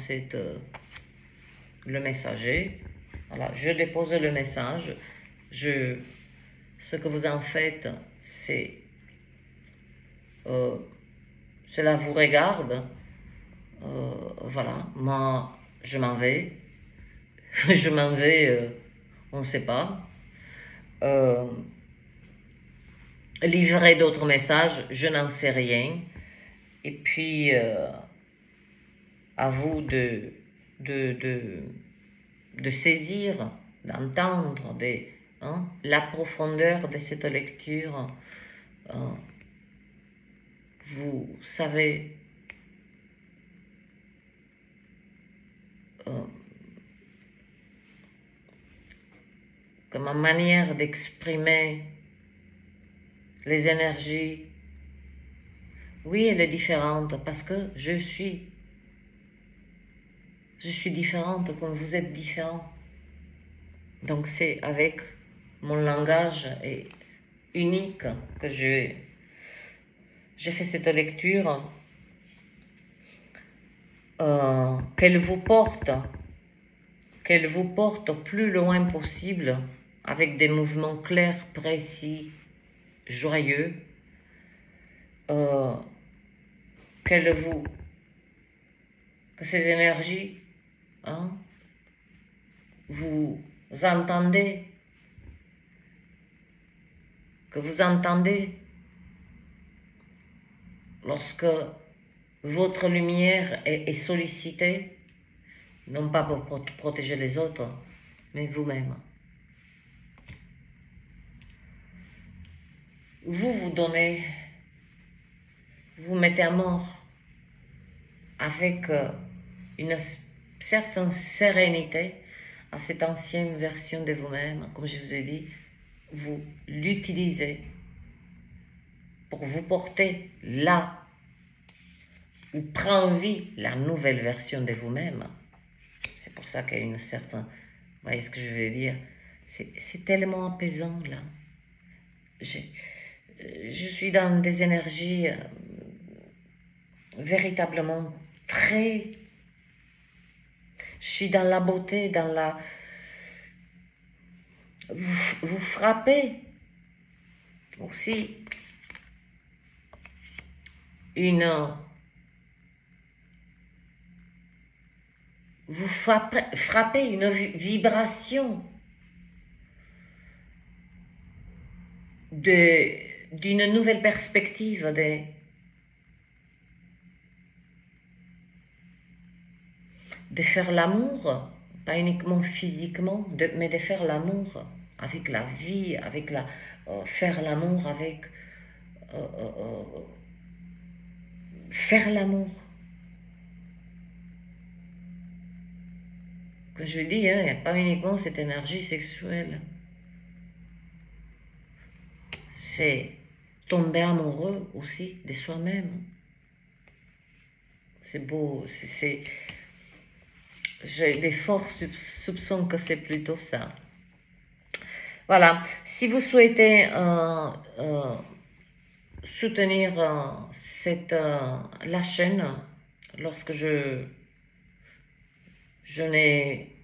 [SPEAKER 1] le messager. Voilà, je dépose le message. Ce que vous en faites, cela vous regarde. Voilà, moi, je m'en vais. Je m'en vais, on ne sait pas. Livrer d'autres messages, je n'en sais rien. Et puis, à vous de saisir, d'entendre la profondeur de cette lecture. Vous savez que ma manière d'exprimer les énergies, oui, elle est différente parce que je suis différente comme vous êtes différents. Donc c'est avec mon langage unique que j'ai fait cette lecture, qu'elle vous porte plus loin possible avec des mouvements clairs, précis, joyeux, que ces énergies, vous entendez, que vous entendez lorsque votre lumière est sollicitée, non pas pour protéger les autres, mais vous-même. vous donnez, vous mettez à mort avec une certaine sérénité à cette ancienne version de vous-même, comme je vous ai dit, vous l'utilisez pour vous porter là où prend vie la nouvelle version de vous-même. C'est pour ça qu'il y a une certaine... Vous voyez ce que je veux dire? C'est tellement apaisant là. Je suis dans des énergies véritablement très... Je suis dans la beauté, dans la... Vous frappez aussi une... Vous frappez une vibration d'une nouvelle perspective de faire l'amour, pas uniquement physiquement, mais de faire l'amour avec la vie, avec la faire l'amour avec faire l'amour. Comme je dis, il n'y a pas uniquement cette énergie sexuelle. C'est tomber amoureux aussi de soi-même. C'est beau, j'ai des forts soupçons que c'est plutôt ça. Voilà, si vous souhaitez soutenir la chaîne, lorsque je n'ai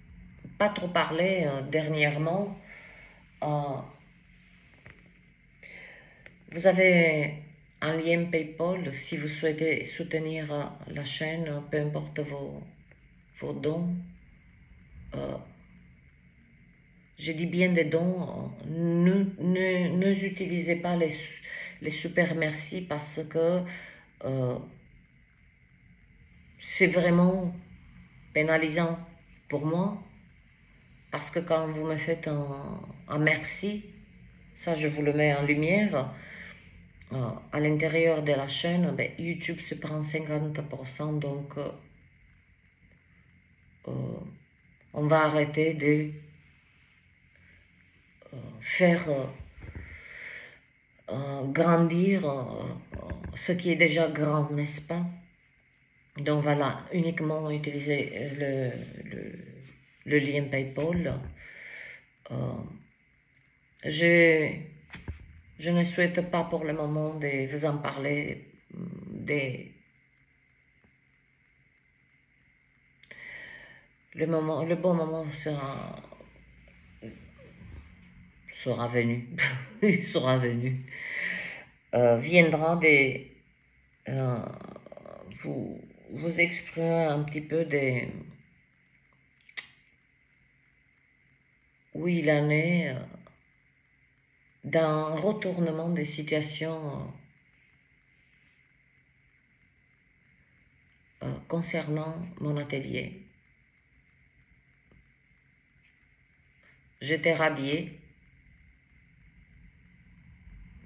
[SPEAKER 1] pas trop parlé dernièrement, vous avez un lien PayPal si vous souhaitez soutenir la chaîne, peu importe vos dons. Je dis bien des dons, ne utilisez pas les super merci parce que c'est vraiment pénalisant pour moi. Parce que quand vous me faites un merci, ça je vous le mets en lumière, à l'intérieur de la chaîne, ben, YouTube se prend 50%, donc on va arrêter de faire grandir ce qui est déjà grand, n'est-ce pas? Donc voilà, uniquement utiliser le lien PayPal. Je ne souhaite pas pour le moment de vous en parler le bon moment sera venu. Il sera venu. Viendra vous exprimer un petit peu où il en est d'un retournement des situations concernant mon atelier. J'étais radiée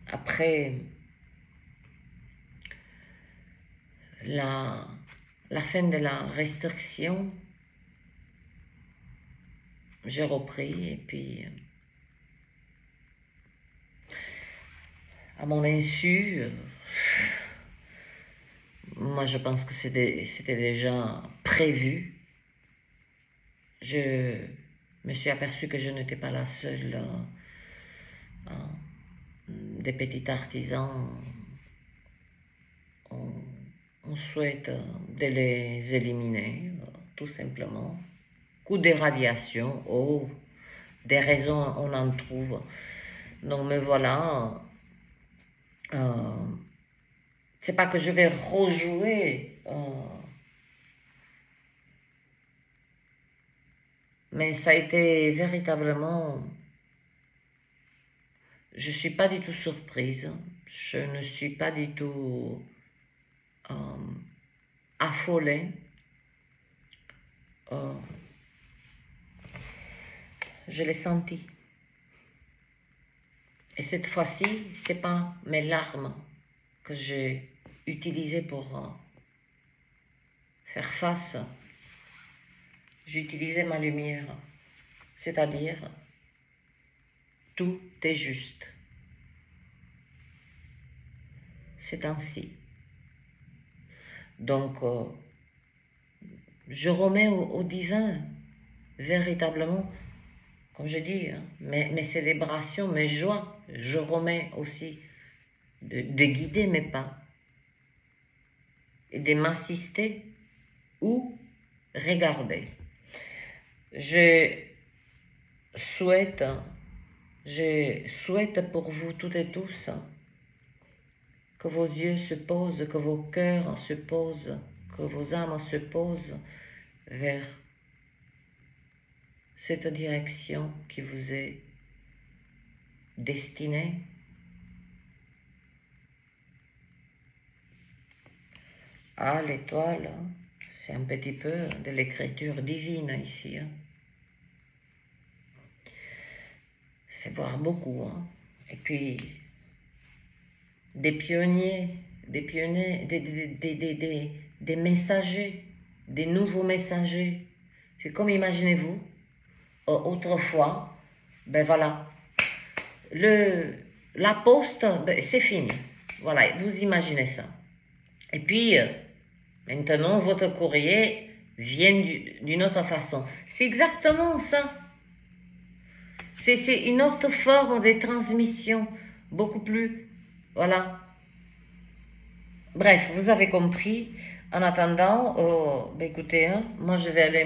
[SPEAKER 1] après la fin de la restriction. J'ai repris et puis à mon insu, moi je pense que c'était déjà prévu. Je me suis aperçue que je n'étais pas la seule des petits artisans. On souhaite de les éliminer, tout simplement. Coup de radiation, des raisons on en trouve. Donc me voilà. C'est pas que je vais rejouer, mais ça a été véritablement... Je suis pas du tout surprise. Je ne suis pas du tout affolée. Je l'ai senti. Et cette fois-ci, ce n'est pas mes larmes que j'ai utilisées pour faire face. J'ai utilisé ma lumière, c'est-à-dire tout est juste. C'est ainsi. Donc, je remets au divin, véritablement, comme je dis, hein, mes célébrations, mes joies. Je remets aussi de guider mes pas et de m'assister ou regarder. Je souhaite pour vous toutes et tous que vos yeux se posent, que vos cœurs se posent, que vos âmes se posent vers cette direction qui vous est destinée. Ah, l'étoile, c'est un petit peu de l'écriture divine ici. Hein. C'est voir beaucoup. Hein. Et puis, des pionniers, des messagers, des nouveaux messagers. C'est comme, imaginez-vous, autrefois, ben voilà, la poste, ben c'est fini. Voilà, vous imaginez ça. Et puis, maintenant, votre courrier vient d'une autre façon. C'est exactement ça. C'est une autre forme de transmission, beaucoup plus, voilà. Bref, vous avez compris. En attendant, ben écoutez, hein, moi je vais aller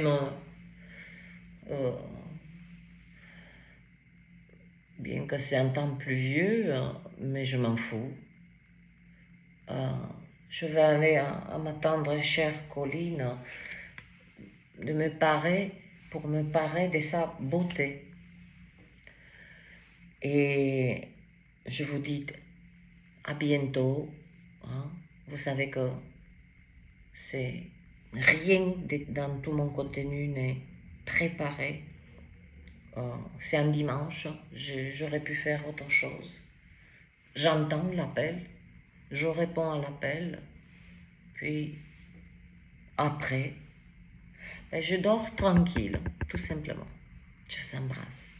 [SPEAKER 1] bien que c'est un temps pluvieux, mais je m'en fous. Je vais aller à ma tendre chère colline pour me parer de sa beauté. Et je vous dis à bientôt. Hein. Vous savez que c'est rien dans tout mon contenu n'est préparé. C'est un dimanche, j'aurais pu faire autre chose. J'entends l'appel, je réponds à l'appel, puis après, je dors tranquille, tout simplement. Je vous embrasse.